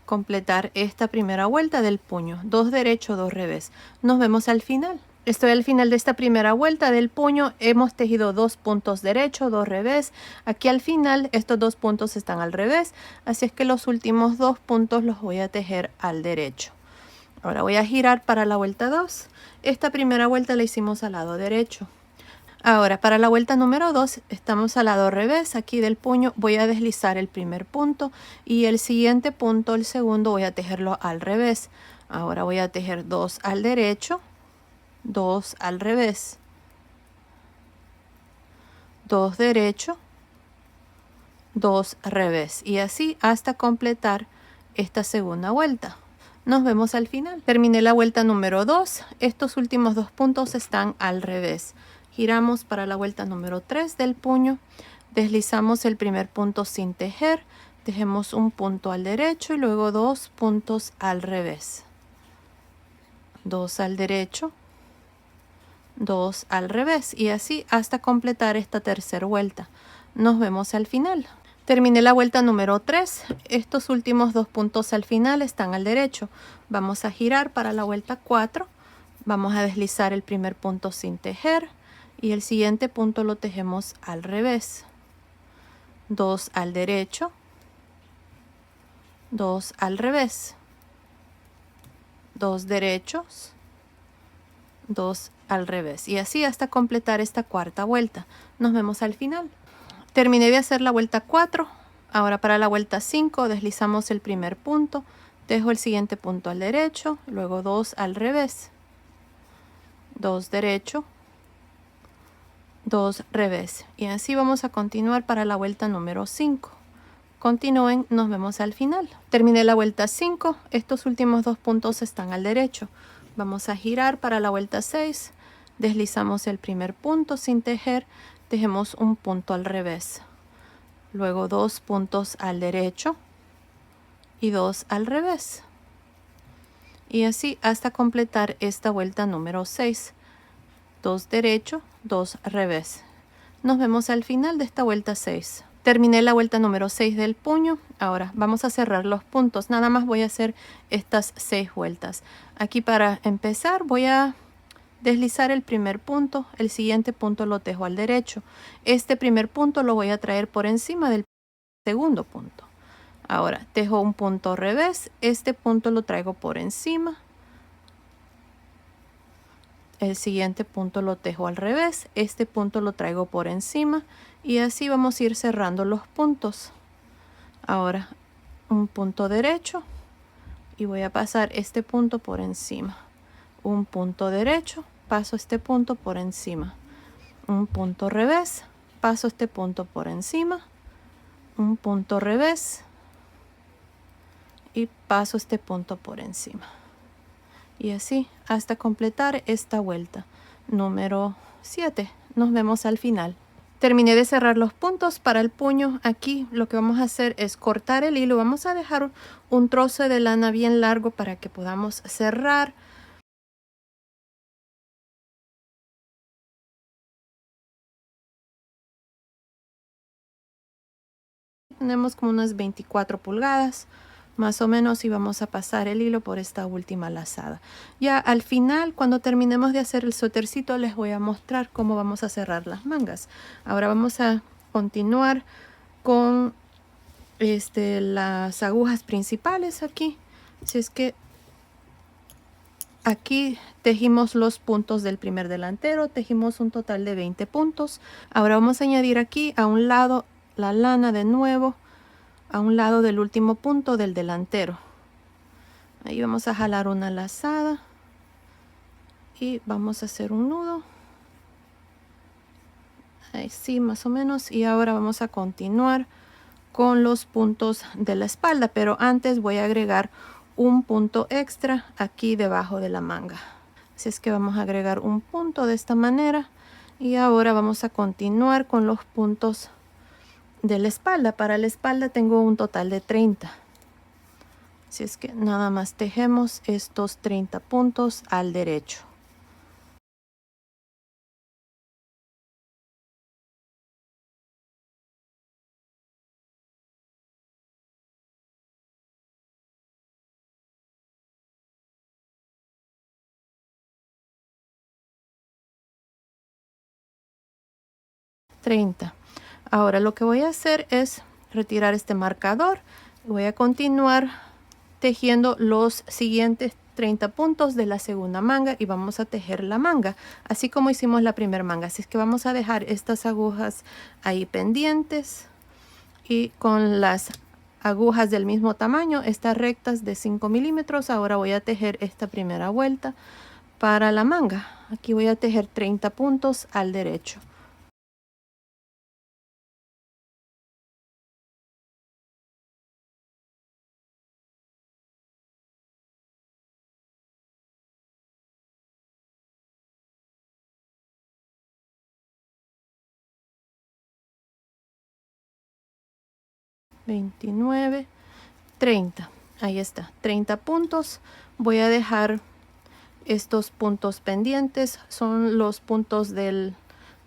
completar esta primera vuelta del puño. 2 derecho, 2 revés. Nos vemos al final. Estoy al final de esta primera vuelta del puño. Hemos tejido 2 puntos derecho, 2 revés. Aquí al final estos 2 puntos están al revés. Así es que los últimos 2 puntos los voy a tejer al derecho. Ahora voy a girar para la vuelta 2. Esta primera vuelta la hicimos al lado derecho. Ahora para la vuelta número 2 estamos al lado revés. Aquí del puño voy a deslizar el primer punto y el siguiente punto, el segundo, voy a tejerlo al revés. Ahora voy a tejer 2 al derecho, 2 al revés, 2 derecho, 2 revés y así hasta completar esta segunda vuelta. Nos vemos al final. Terminé la vuelta número 2. Estos últimos 2 puntos están al revés. Giramos para la vuelta número 3 del puño. Deslizamos el primer punto sin tejer. Tejemos un punto al derecho y luego 2 puntos al revés. 2 al derecho, 2 al revés y así hasta completar esta tercera vuelta. Nos vemos al final. Terminé la vuelta número 3. Estos últimos 2 puntos al final están al derecho. Vamos a girar para la vuelta 4. Vamos a deslizar el primer punto sin tejer y el siguiente punto lo tejemos al revés. 2 al derecho, 2 al revés, 2 derechos, 2 al revés y así hasta completar esta cuarta vuelta. Nos vemos al final. Terminé de hacer la vuelta 4. Ahora para la vuelta 5 deslizamos el primer punto, tejo el siguiente punto al derecho, luego 2 al revés, 2 derecho, 2 revés y así vamos a continuar para la vuelta número 5. Continúen, nos vemos al final. Terminé la vuelta 5. Estos últimos 2 puntos están al derecho. Vamos a girar para la vuelta 6. Deslizamos el primer punto sin tejer. Tejemos un punto al revés. Luego 2 puntos al derecho y 2 al revés. Y así hasta completar esta vuelta número 6. 2 derecho, 2 revés. Nos vemos al final de esta vuelta 6. Terminé la vuelta número 6 del puño. Ahora vamos a cerrar los puntos. Nada más voy a hacer estas 6 vueltas. Aquí para empezar voy a deslizar el primer punto. El siguiente punto lo tejo al derecho. Este primer punto lo voy a traer por encima del segundo punto. Ahora tejo un punto revés. Este punto lo traigo por encima. El siguiente punto lo tejo al revés. Este punto lo traigo por encima. Y así vamos a ir cerrando los puntos. Ahora un punto derecho. Y voy a pasar este punto por encima. Un punto derecho. Paso este punto por encima. Un punto revés. Paso este punto por encima. Un punto revés. Y paso este punto por encima. Y así hasta completar esta vuelta número 7. Nos vemos al final. Terminé de cerrar los puntos para el puño. Aquí lo que vamos a hacer es cortar el hilo. Vamos a dejar un trozo de lana bien largo para que podamos cerrar. Tenemos como unas 24 pulgadas. Más o menos, y vamos a pasar el hilo por esta última lazada. Ya al final, cuando terminemos de hacer el suétercito, les voy a mostrar cómo vamos a cerrar las mangas. Ahora vamos a continuar con las agujas principales aquí. Así es que Aquí tejimos los puntos del primer delantero, tejimos un total de 20 puntos. Ahora vamos a añadir aquí a un lado la lana de nuevo, a un lado del último punto del delantero. Ahí vamos a jalar una lazada y vamos a hacer un nudo. Ahí sí, más o menos. Y ahora vamos a continuar con los puntos de la espalda, pero antes voy a agregar un punto extra aquí debajo de la manga. Así es que vamos a agregar un punto de esta manera y ahora vamos a continuar con los puntos de la espalda. Para la espalda tengo un total de 30. Así es que nada más tejemos estos 30 puntos al derecho. Ahora lo que voy a hacer es retirar este marcador. Voy a continuar tejiendo los siguientes 30 puntos de la segunda manga y vamos a tejer la manga así como hicimos la primera manga. Así es que vamos a dejar estas agujas ahí pendientes y con las agujas del mismo tamaño, estas rectas de 5 milímetros. Ahora voy a tejer esta primera vuelta para la manga. Aquí voy a tejer 30 puntos al derecho. $29, $30. Ahí está, 30 puntos. Voy a dejar estos puntos pendientes, son los puntos del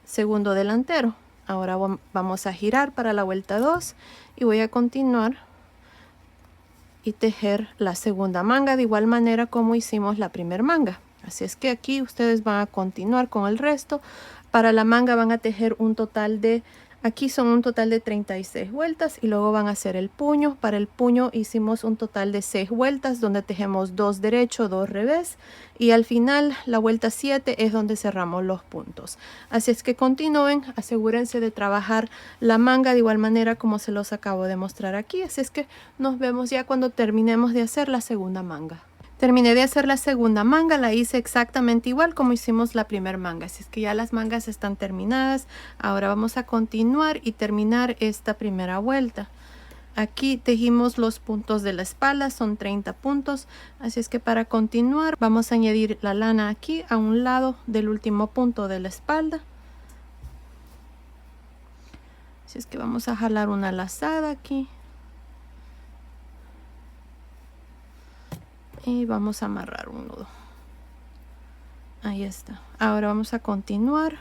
segundo delantero. Ahora vamos a girar para la vuelta 2 y voy a continuar y tejer la segunda manga de igual manera como hicimos la primera manga. Así es que aquí ustedes van a continuar con el resto. Para la manga van a tejer un total de, aquí son un total de 36 vueltas y luego van a hacer el puño. Para el puño hicimos un total de 6 vueltas donde tejemos 2 derecho, 2 revés y al final la vuelta 7 es donde cerramos los puntos. Así es que continúen, asegúrense de trabajar la manga de igual manera como se los acabo de mostrar aquí. Así es que nos vemos ya cuando terminemos de hacer la segunda manga. Terminé de hacer la segunda manga, la hice exactamente igual como hicimos la primera manga. Así es que ya las mangas están terminadas. Ahora vamos a continuar y terminar esta primera vuelta. Aquí tejimos los puntos de la espalda, son 30 puntos. Así es que para continuar vamos a añadir la lana aquí a un lado del último punto de la espalda. Así es que vamos a jalar una lazada aquí. Y vamos a amarrar un nudo. Ahí está. Ahora vamos a continuar.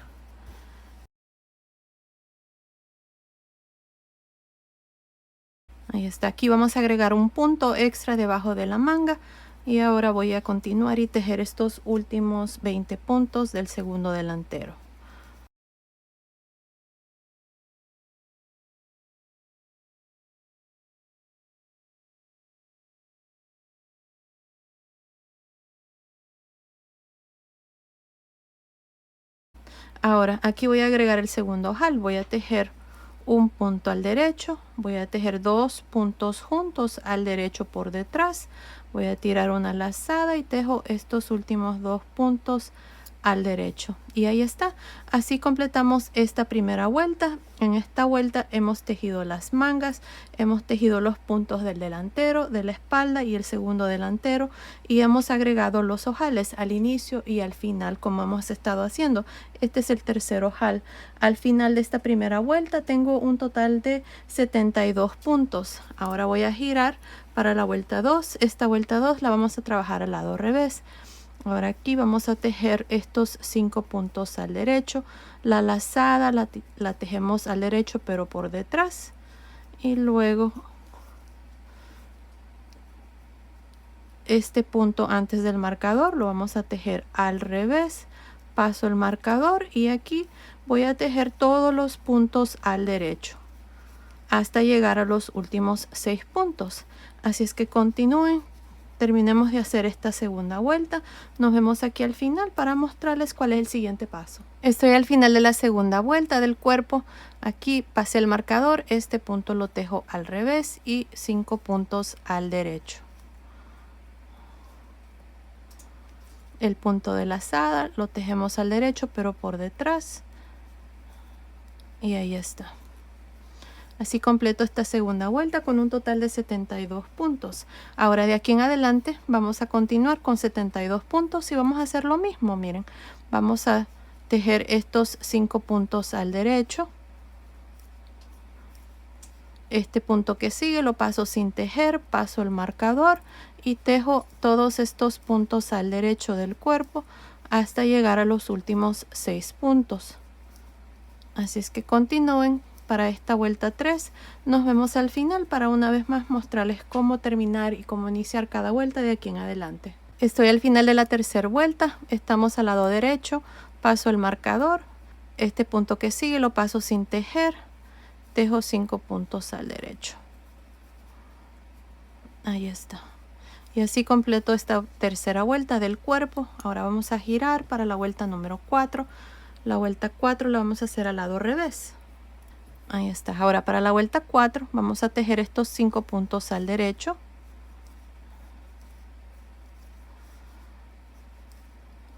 Ahí está. Aquí vamos a agregar un punto extra debajo de la manga. Y ahora voy a continuar y tejer estos últimos 20 puntos del segundo delantero. Ahora aquí voy a agregar el segundo ojal. Voy a tejer un punto al derecho, voy a tejer 2 puntos juntos al derecho por detrás, voy a tirar una lazada y tejo estos últimos 2 puntos al derecho y ahí está. Así completamos esta primera vuelta. En esta vuelta hemos tejido las mangas, hemos tejido los puntos del delantero, de la espalda y el segundo delantero y hemos agregado los ojales al inicio y al final como hemos estado haciendo. Este es el tercer ojal. Al final de esta primera vuelta tengo un total de 72 puntos. Ahora voy a girar para la vuelta 2. Esta vuelta 2 la vamos a trabajar al lado revés. Ahora aquí vamos a tejer estos 5 puntos al derecho. La lazada la tejemos al derecho pero por detrás. Y luego este punto antes del marcador lo vamos a tejer al revés. Paso el marcador y aquí voy a tejer todos los puntos al derecho hasta llegar a los últimos 6 puntos. Así es que continúen terminemos de hacer esta segunda vuelta. Nos vemos aquí al final para mostrarles cuál es el siguiente paso. Estoy al final de la segunda vuelta del cuerpo. Aquí pasé el marcador, este punto lo tejo al revés y 5 puntos al derecho. El punto de lazada lo tejemos al derecho pero por detrás. Y ahí está. Así completo esta segunda vuelta con un total de 72 puntos. Ahora de aquí en adelante vamos a continuar con 72 puntos y vamos a hacer lo mismo. Miren, vamos a tejer estos 5 puntos al derecho. Este punto que sigue lo paso sin tejer, paso el marcador y tejo todos estos puntos al derecho del cuerpo hasta llegar a los últimos 6 puntos. Así es que continúen. Para esta vuelta 3 nos vemos al final para una vez más mostrarles cómo terminar y cómo iniciar cada vuelta de aquí en adelante. Estoy al final de la tercera vuelta, estamos al lado derecho, paso el marcador, este punto que sigue lo paso sin tejer, tejo 5 puntos al derecho. Ahí está. Y así completo esta tercera vuelta del cuerpo. Ahora vamos a girar para la vuelta número 4. La vuelta 4 la vamos a hacer al lado revés. Ahí está. Ahora para la vuelta 4 vamos a tejer estos 5 puntos al derecho.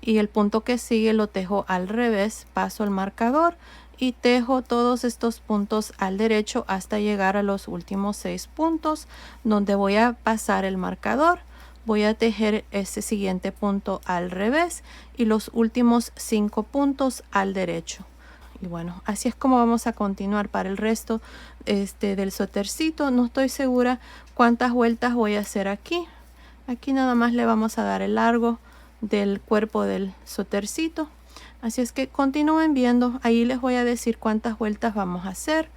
Y el punto que sigue lo tejo al revés, paso el marcador y tejo todos estos puntos al derecho hasta llegar a los últimos 6 puntos donde voy a pasar el marcador. Voy a tejer ese siguiente punto al revés y los últimos 5 puntos al derecho. Y bueno, así es como vamos a continuar para el resto del suétercito. No estoy segura cuántas vueltas voy a hacer aquí. Aquí nada más le vamos a dar el largo del cuerpo del suétercito. Así es que continúen viendo. Ahí les voy a decir cuántas vueltas vamos a hacer.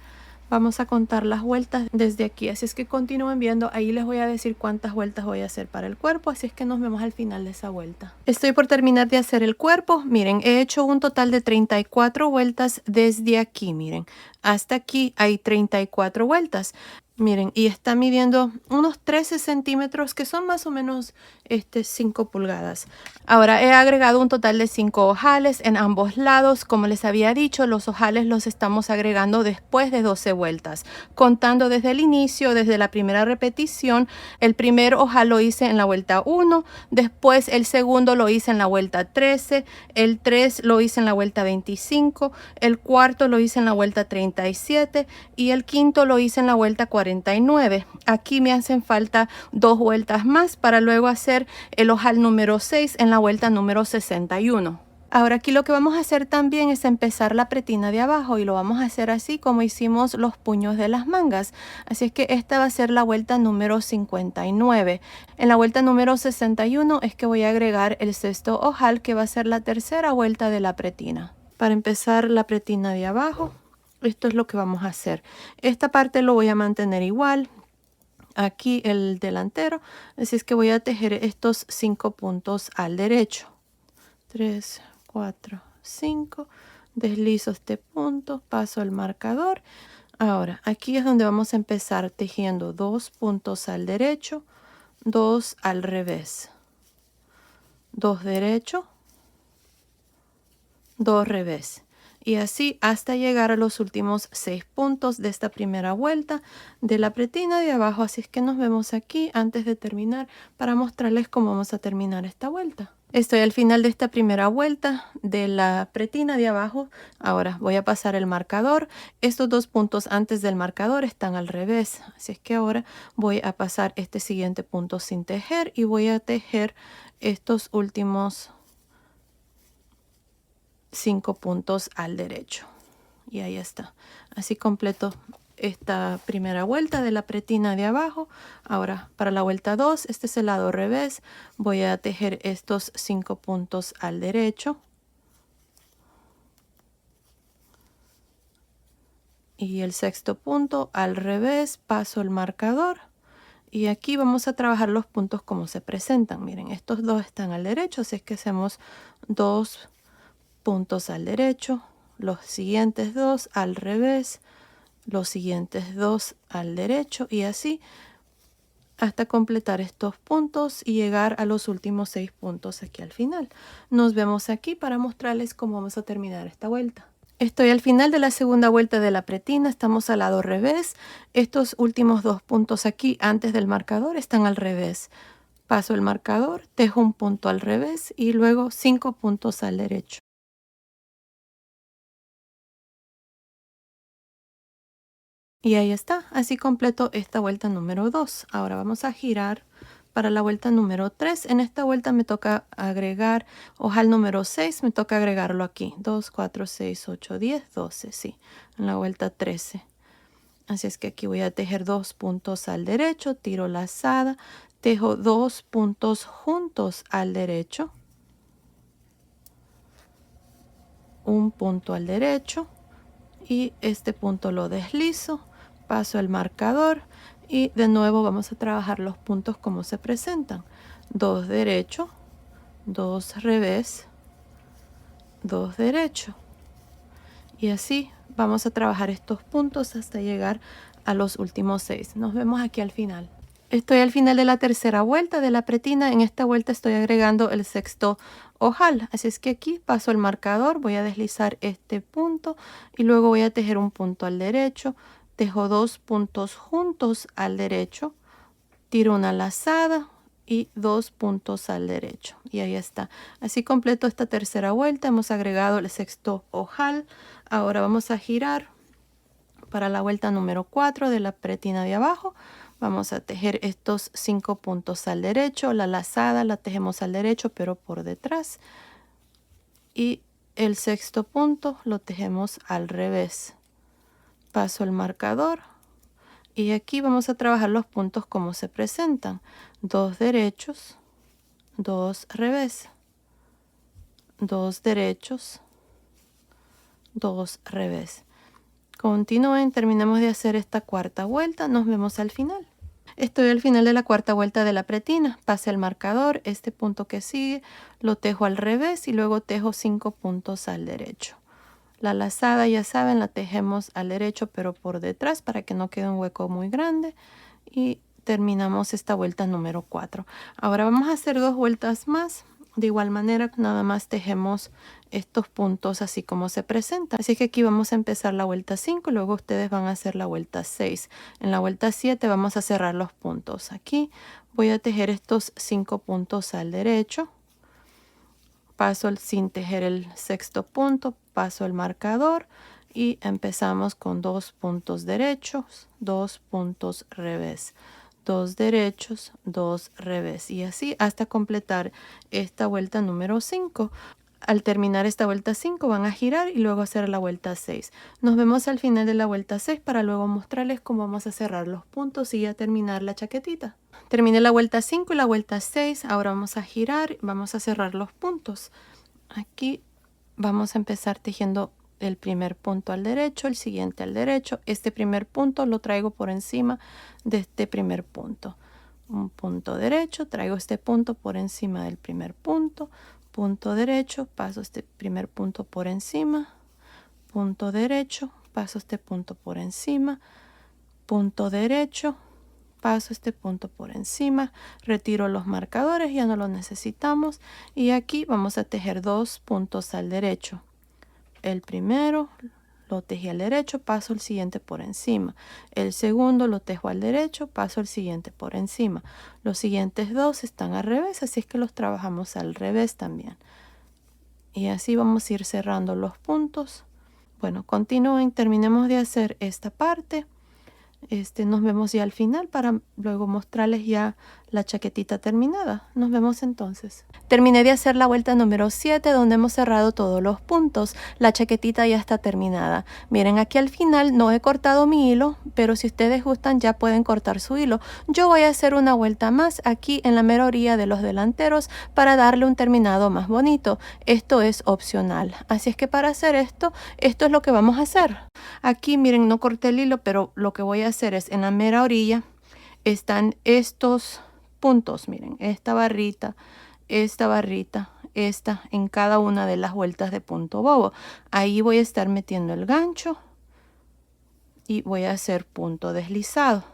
Vamos a contar las vueltas desde aquí. Así es que continúen viendo. Ahí les voy a decir cuántas vueltas voy a hacer para el cuerpo. Así es que nos vemos al final de esa vuelta. Estoy por terminar de hacer el cuerpo. Miren, he hecho un total de 34 vueltas desde aquí. Miren, hasta aquí hay 34 vueltas. Miren, y está midiendo unos 13 centímetros que son más o menos 5 pulgadas. Ahora he agregado un total de 5 ojales en ambos lados. Como les había dicho, los ojales los estamos agregando después de 12 vueltas. Contando desde el inicio, desde la primera repetición, el primer ojal lo hice en la vuelta 1, después el segundo lo hice en la vuelta 13, el 3 lo hice en la vuelta 25, el cuarto lo hice en la vuelta 37 y el quinto lo hice en la vuelta 49. Aquí me hacen falta 2 vueltas más para luego hacer el ojal número 6 en la vuelta número 61. Ahora aquí lo que vamos a hacer también es empezar la pretina de abajo y lo vamos a hacer así como hicimos los puños de las mangas. Así es que esta va a ser la vuelta número 59. En la vuelta número 61 es que voy a agregar el sexto ojal, que va a ser la tercera vuelta de la pretina. Para empezar la pretina de abajo, esto es lo que vamos a hacer. Esta parte lo voy a mantener igual. Aquí el delantero. Así es que voy a tejer estos 5 puntos al derecho. 3, 4, 5. Deslizo este punto. Paso el marcador. Ahora, aquí es donde vamos a empezar tejiendo 2 puntos al derecho. 2 al revés. 2 derecho. 2 revés. Y así hasta llegar a los últimos 6 puntos de esta primera vuelta de la pretina de abajo. Así es que nos vemos aquí antes de terminar para mostrarles cómo vamos a terminar esta vuelta. Estoy al final de esta primera vuelta de la pretina de abajo. Ahora voy a pasar el marcador. Estos 2 puntos antes del marcador están al revés. Así es que ahora voy a pasar este siguiente punto sin tejer y voy a tejer estos últimos 5 puntos al derecho. Y ahí está. Así completo esta primera vuelta de la pretina de abajo. Ahora para la vuelta 2, este es el lado revés. Voy a tejer estos 5 puntos al derecho. Y el sexto punto al revés, paso el marcador. Y aquí vamos a trabajar los puntos como se presentan. Miren, estos 2 están al derecho, así es que hacemos 2 puntos al derecho, los siguientes 2 al revés, los siguientes 2 al derecho y así hasta completar estos puntos y llegar a los últimos 6 puntos aquí al final. Nos vemos aquí para mostrarles cómo vamos a terminar esta vuelta. Estoy al final de la segunda vuelta de la pretina, estamos al lado revés. Estos últimos 2 puntos aquí antes del marcador están al revés. Paso el marcador, tejo un punto al revés y luego 5 puntos al derecho. Y ahí está, así completo esta vuelta número 2. Ahora vamos a girar para la vuelta número 3. En esta vuelta me toca agregar ojal número 6, me toca agregarlo aquí. 2, 4, 6, 8, 10, 12, sí, en la vuelta 13. Así es que aquí voy a tejer 2 puntos al derecho, tiro lazada, tejo 2 puntos juntos al derecho, un punto al derecho y este punto lo deslizo, paso el marcador y de nuevo vamos a trabajar los puntos como se presentan. 2 derecho, 2 revés, 2 derecho. Y así vamos a trabajar estos puntos hasta llegar a los últimos 6. Nos vemos aquí al final. Estoy al final de la tercera vuelta de la pretina. En esta vuelta estoy agregando el sexto ojal. Así es que aquí paso el marcador, voy a deslizar este punto y luego voy a tejer un punto al derecho. Tejo 2 puntos juntos al derecho, tiro una lazada y 2 puntos al derecho. Y ahí está. Así completo esta tercera vuelta. Hemos agregado el sexto ojal. Ahora vamos a girar para la vuelta número 4 de la pretina de abajo. Vamos a tejer estos 5 puntos al derecho. La lazada la tejemos al derecho pero por detrás. Y el sexto punto lo tejemos al revés. Paso el marcador. Y aquí vamos a trabajar los puntos como se presentan. 2 derechos, 2 revés, 2 derechos, 2 revés. Continúen, terminamos de hacer esta cuarta vuelta. Nos vemos al final. Estoy al final de la cuarta vuelta de la pretina. Pase el marcador, este punto que sigue lo tejo al revés y luego tejo 5 puntos al derecho. La lazada, ya saben, la tejemos al derecho pero por detrás para que no quede un hueco muy grande. Y terminamos esta vuelta número 4. Ahora vamos a hacer 2 vueltas más. De igual manera, nada más tejemos estos puntos así como se presenta. Así que aquí vamos a empezar la vuelta 5 y luego ustedes van a hacer la vuelta 6. En la vuelta 7 vamos a cerrar los puntos. Aquí voy a tejer estos 5 puntos al derecho. Paso sin tejer el sexto punto, paso el marcador y empezamos con 2 puntos derechos, 2 puntos revés, 2 derechos, 2 revés y así hasta completar esta vuelta número 5. Al terminar esta vuelta 5 van a girar y luego hacer la vuelta 6. Nos vemos al final de la vuelta 6 para luego mostrarles cómo vamos a cerrar los puntos y a terminar la chaquetita. Terminé la vuelta 5 y la vuelta 6. Ahora vamos a girar, vamos a cerrar los puntos. Aquí vamos a empezar tejiendo el primer punto al derecho, el siguiente al derecho. Este primer punto lo traigo por encima de este primer punto. Un punto derecho, traigo este punto por encima del primer punto. Punto derecho, paso este primer punto por encima. Punto derecho, paso este punto por encima. Punto derecho, paso este punto por encima, retiro los marcadores, ya no los necesitamos y aquí vamos a tejer 2 puntos al derecho. El primero lo tejí al derecho, paso el siguiente por encima. El segundo lo tejo al derecho, paso el siguiente por encima. Los siguientes 2 están al revés, así es que los trabajamos al revés también. Y así vamos a ir cerrando los puntos. Bueno, continúen, terminemos de hacer esta parte. Nos vemos ya al final para luego mostrarles ya la chaquetita terminada. Nos vemos entonces. Terminé de hacer la vuelta número 7 donde hemos cerrado todos los puntos. La chaquetita ya está terminada. Miren, aquí al final no he cortado mi hilo, pero si ustedes gustan ya pueden cortar su hilo. Yo voy a hacer una vuelta más aquí en la mera orilla de los delanteros para darle un terminado más bonito. Esto es opcional. Así es que para hacer esto es lo que vamos a hacer. Aquí miren, no corté el hilo, pero lo que voy a hacer es en la mera orilla están estos puntos, miren, esta barrita, esta en cada una de las vueltas de punto bobo. Ahí voy a estar metiendo el gancho y voy a hacer punto deslizado.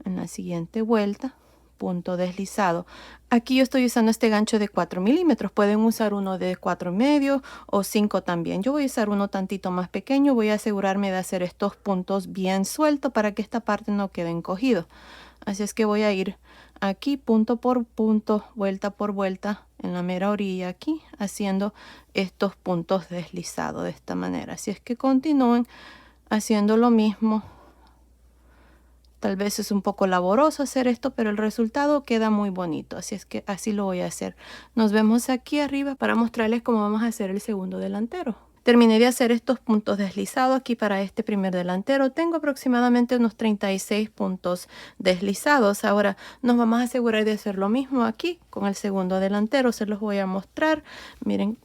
En la siguiente vuelta, punto deslizado. Aquí yo estoy usando este gancho de 4 milímetros. Pueden usar uno de 4,5 o 5 también. Yo voy a usar uno tantito más pequeño. Voy a asegurarme de hacer estos puntos bien sueltos para que esta parte no quede encogido. Así es que voy a ir aquí punto por punto, vuelta por vuelta, en la mera orilla aquí, haciendo estos puntos deslizados de esta manera. Así es que continúen haciendo lo mismo. Tal vez es un poco laboroso hacer esto, pero el resultado queda muy bonito. Así es que así lo voy a hacer. Nos vemos aquí arriba para mostrarles cómo vamos a hacer el segundo delantero. Terminé de hacer estos puntos deslizados aquí para este primer delantero. Tengo aproximadamente unos 36 puntos deslizados. Ahora nos vamos a asegurar de hacer lo mismo aquí con el segundo delantero. Se los voy a mostrar. Miren,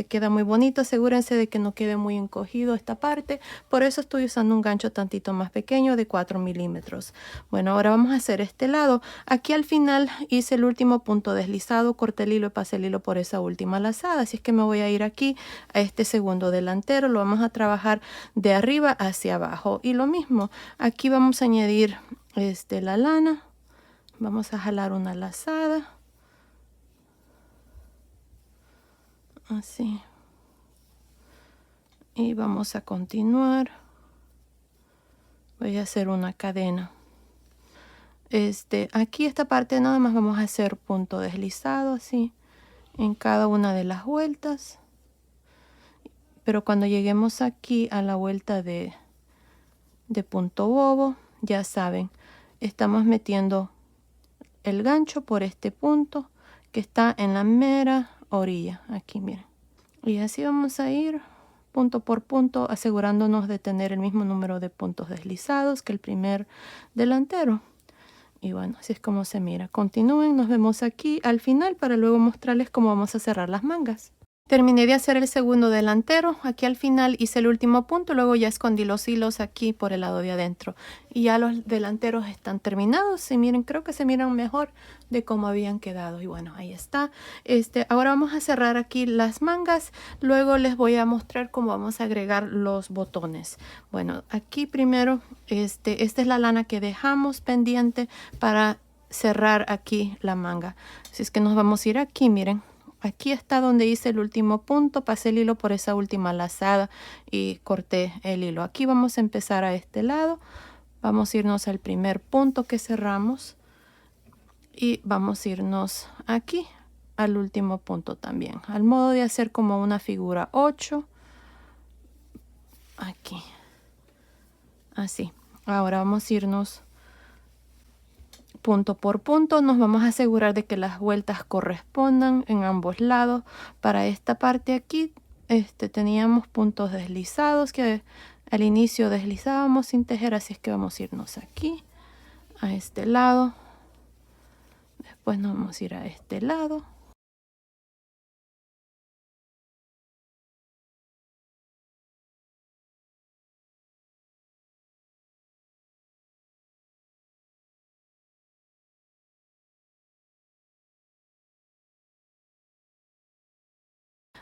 queda muy bonito. Asegúrense de que no quede muy encogido esta parte. Por eso estoy usando un gancho tantito más pequeño de 4 milímetros. Bueno, ahora vamos a hacer este lado. Aquí al final hice el último punto deslizado, corté el hilo y pasé el hilo por esa última lazada. Así es que me voy a ir aquí a este segundo delantero. Lo vamos a trabajar de arriba hacia abajo. Y lo mismo, aquí vamos a añadir la lana. Vamos a jalar una lazada. Así. Y vamos a continuar. Voy a hacer una cadena. Aquí esta parte nada más vamos a hacer punto deslizado así en cada una de las vueltas. Pero cuando lleguemos aquí a la vuelta de punto bobo, ya saben, estamos metiendo el gancho por este punto que está en la mera orilla. Aquí miren. Y así vamos a ir punto por punto, asegurándonos de tener el mismo número de puntos deslizados que el primer delantero. Y bueno, así es como se mira. Continúen, nos vemos aquí al final para luego mostrarles cómo vamos a cerrar las mangas. Terminé de hacer el segundo delantero. Aquí al final hice el último punto, luego ya escondí los hilos aquí por el lado de adentro. Y ya los delanteros están terminados. Y miren, creo que se miran mejor de cómo habían quedado. Y bueno, ahí está. Ahora vamos a cerrar aquí las mangas. Luego les voy a mostrar cómo vamos a agregar los botones. Bueno, aquí primero, esta es la lana que dejamos pendiente para cerrar aquí la manga. Así es que nos vamos a ir aquí, miren. Aquí está donde hice el último punto, pasé el hilo por esa última lazada y corté el hilo. Aquí vamos a empezar a este lado, vamos a irnos al primer punto que cerramos y vamos a irnos aquí al último punto también, al modo de hacer como una figura 8, aquí, así. Ahora vamos a irnos punto por punto, nos vamos a asegurar de que las vueltas correspondan en ambos lados. Para esta parte aquí teníamos puntos deslizados que al inicio deslizábamos sin tejer, así es que vamos a irnos aquí a este lado, después nos vamos a ir a este lado.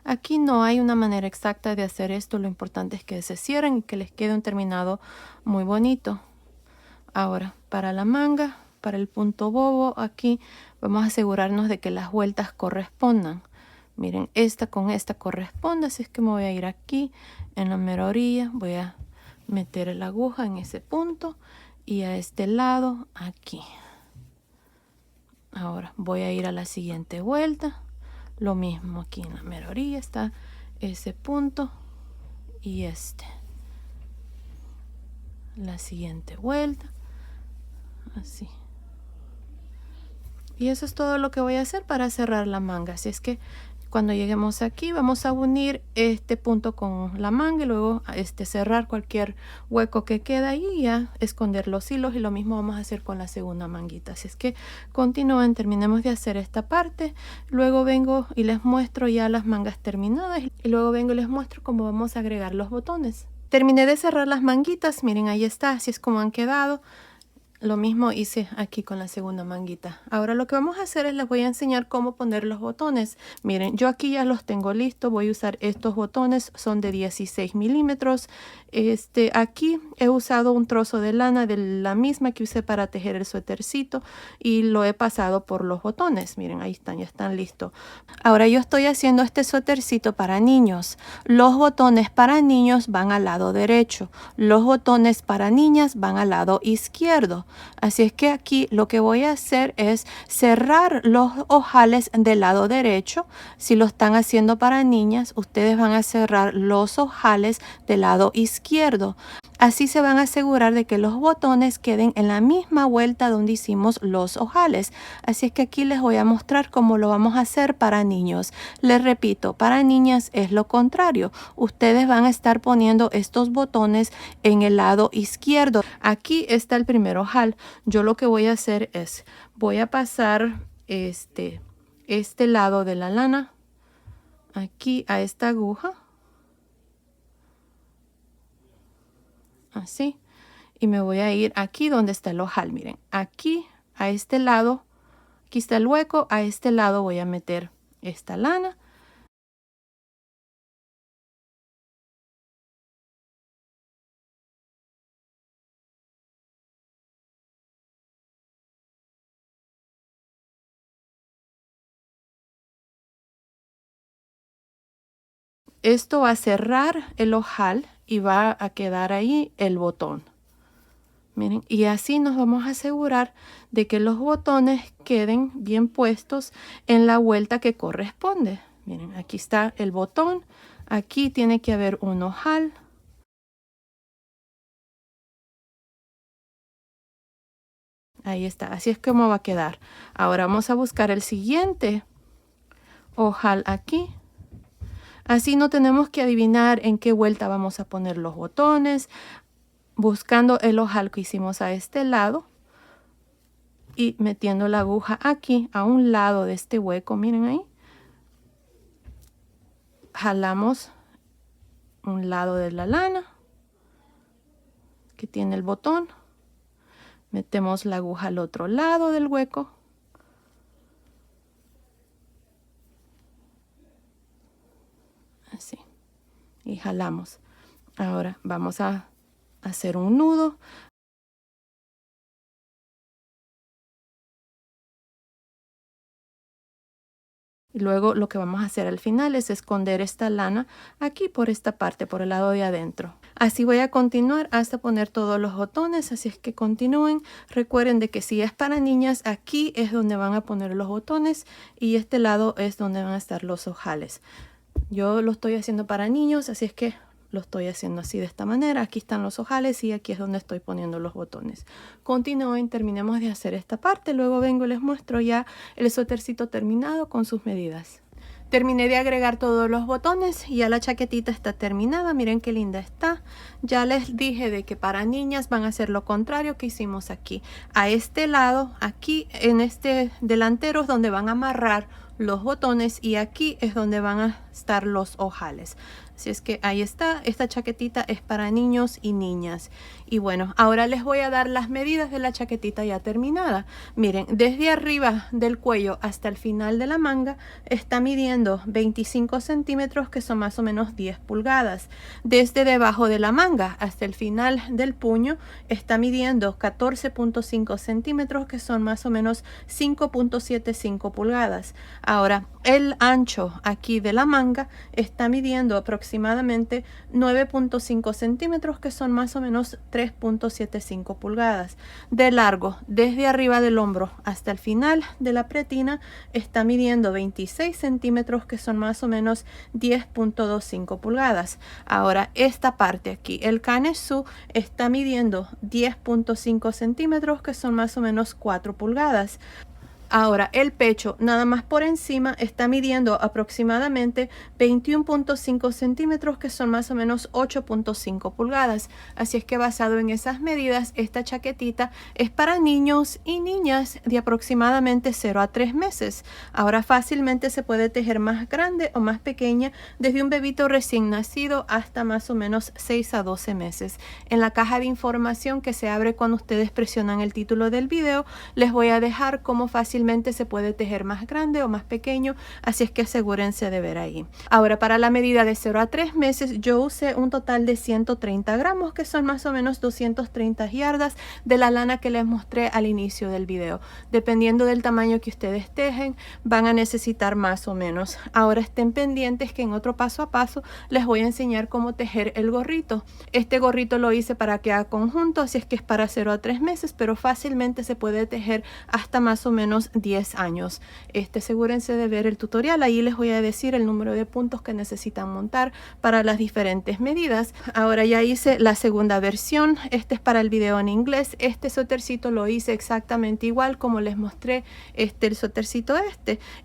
Aquí no hay una manera exacta de hacer esto, lo importante es que se cierren y que les quede un terminado muy bonito. Ahora, para la manga, para el punto bobo, aquí vamos a asegurarnos de que las vueltas correspondan. Miren, esta con esta corresponde, así es que me voy a ir aquí en la mera orilla, voy a meter la aguja en ese punto y a este lado aquí. Ahora voy a ir a la siguiente vuelta. Lo mismo aquí en la mera orilla está ese punto y la siguiente vuelta, así. Y eso es todo lo que voy a hacer para cerrar la manga. Así es que cuando lleguemos aquí vamos a unir este punto con la manga y luego cerrar cualquier hueco que queda ahí y ya esconder los hilos, y lo mismo vamos a hacer con la segunda manguita. Así es que continúen, terminemos de hacer esta parte, luego vengo y les muestro ya las mangas terminadas y luego vengo y les muestro cómo vamos a agregar los botones. Terminé de cerrar las manguitas, miren, ahí está, así es como han quedado. Lo mismo hice aquí con la segunda manguita. Ahora lo que vamos a hacer es les voy a enseñar cómo poner los botones. Miren, yo aquí ya los tengo listos. Voy a usar estos botones, son de 16 milímetros. Aquí he usado un trozo de lana de la misma que usé para tejer el suétercito y lo he pasado por los botones. Miren, ahí están, ya están listos. Ahora yo estoy haciendo este suétercito para niños. Los botones para niños van al lado derecho. Los botones para niñas van al lado izquierdo. Así es que aquí lo que voy a hacer es cerrar los ojales del lado derecho. Si lo están haciendo para niñas, ustedes van a cerrar los ojales del lado izquierdo. Así se van a asegurar de que los botones queden en la misma vuelta donde hicimos los ojales. Así es que aquí les voy a mostrar cómo lo vamos a hacer para niños. Les repito, para niñas es lo contrario. Ustedes van a estar poniendo estos botones en el lado izquierdo. Aquí está el primer ojal. Yo lo que voy a hacer es, voy a pasar este lado de la lana aquí a esta aguja. Así, y me voy a ir aquí donde está el ojal. Miren, aquí a este lado, aquí está el hueco, a este lado voy a meter esta lana. Esto va a cerrar el ojal y va a quedar ahí el botón. Miren, y así nos vamos a asegurar de que los botones queden bien puestos en la vuelta que corresponde. Miren, aquí está el botón. Aquí tiene que haber un ojal. Ahí está. Así es como va a quedar. Ahora vamos a buscar el siguiente ojal aquí. Así no tenemos que adivinar en qué vuelta vamos a poner los botones. Buscando el ojal que hicimos a este lado y metiendo la aguja aquí a un lado de este hueco, miren ahí. Jalamos un lado de la lana que tiene el botón. Metemos la aguja al otro lado del hueco. Así. Y jalamos. Ahora vamos a hacer un nudo. Y luego lo que vamos a hacer al final es esconder esta lana aquí por esta parte, por el lado de adentro. Así voy a continuar hasta poner todos los botones, así es que continúen. Recuerden de que si es para niñas, aquí es donde van a poner los botones y este lado es donde van a estar los ojales. Yo lo estoy haciendo para niños, así es que lo estoy haciendo así de esta manera. Aquí están los ojales y aquí es donde estoy poniendo los botones. Continúen, terminemos de hacer esta parte. Luego vengo y les muestro ya el suétercito terminado con sus medidas. Terminé de agregar todos los botones y ya la chaquetita está terminada. Miren qué linda está. Ya les dije de que para niñas van a hacer lo contrario que hicimos aquí. A este lado, aquí en este delantero es donde van a amarrar los botones y aquí es donde van a estar los ojales. Así es que ahí está, esta chaquetita es para niños y niñas. Y bueno, ahora les voy a dar las medidas de la chaquetita ya terminada. Miren, desde arriba del cuello hasta el final de la manga está midiendo 25 centímetros, que son más o menos 10 pulgadas. Desde debajo de la manga hasta el final del puño está midiendo 14.5 centímetros, que son más o menos 5.75 pulgadas. Ahora, el ancho aquí de la manga está midiendo aproximadamente 9.5 centímetros, que son más o menos 3.75 pulgadas. De largo, desde arriba del hombro hasta el final de la pretina, está midiendo 26 centímetros, que son más o menos 10.25 pulgadas. Ahora, esta parte aquí, el canesú, está midiendo 10.5 centímetros, que son más o menos 4 pulgadas. Ahora, el pecho, nada más por encima, está midiendo aproximadamente 21.5 centímetros, que son más o menos 8.5 pulgadas. Así es que basado en esas medidas, esta chaquetita es para niños y niñas de aproximadamente 0 a 3 meses. Ahora fácilmente se puede tejer más grande o más pequeña, desde un bebito recién nacido hasta más o menos 6 a 12 meses. En la caja de información que se abre cuando ustedes presionan el título del video, les voy a dejar cómo fácilmente se puede tejer más grande o más pequeño, así es que asegúrense de ver ahí. Ahora, para la medida de 0 a 3 meses, yo usé un total de 130 gramos, que son más o menos 230 yardas de la lana que les mostré al inicio del video. Dependiendo del tamaño que ustedes tejen, van a necesitar más o menos. Ahora estén pendientes que en otro paso a paso les voy a enseñar cómo tejer el gorrito. Este gorrito lo hice para que haga conjunto, así es que es para 0 a 3 meses, pero fácilmente se puede tejer hasta más o menos 10 años. Asegúrense de ver el tutorial, ahí les voy a decir el número de puntos que necesitan montar para las diferentes medidas. Ahora ya hice la segunda versión, este es para el video en inglés. Este suétercito lo hice exactamente igual como les mostré el suétercito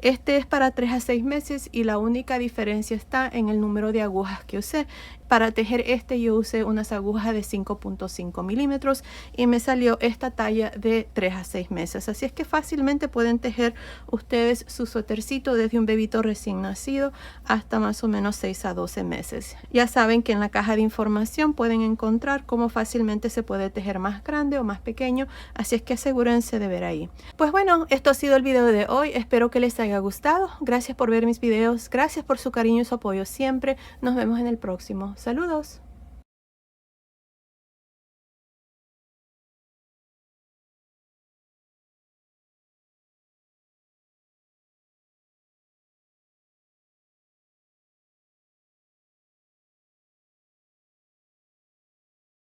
este es para 3 a 6 meses y la única diferencia está en el número de agujas que usé. Para tejer yo usé unas agujas de 5.5 milímetros y me salió esta talla de 3 a 6 meses. Así es que fácilmente pueden tejer ustedes su suétercito desde un bebito recién nacido hasta más o menos 6 a 12 meses. Ya saben que en la caja de información pueden encontrar cómo fácilmente se puede tejer más grande o más pequeño, así es que asegúrense de ver ahí. Pues bueno, esto ha sido el video de hoy. Espero que les haya gustado. Gracias por ver mis videos, gracias por su cariño y su apoyo siempre. Nos vemos en el próximo. Saludos.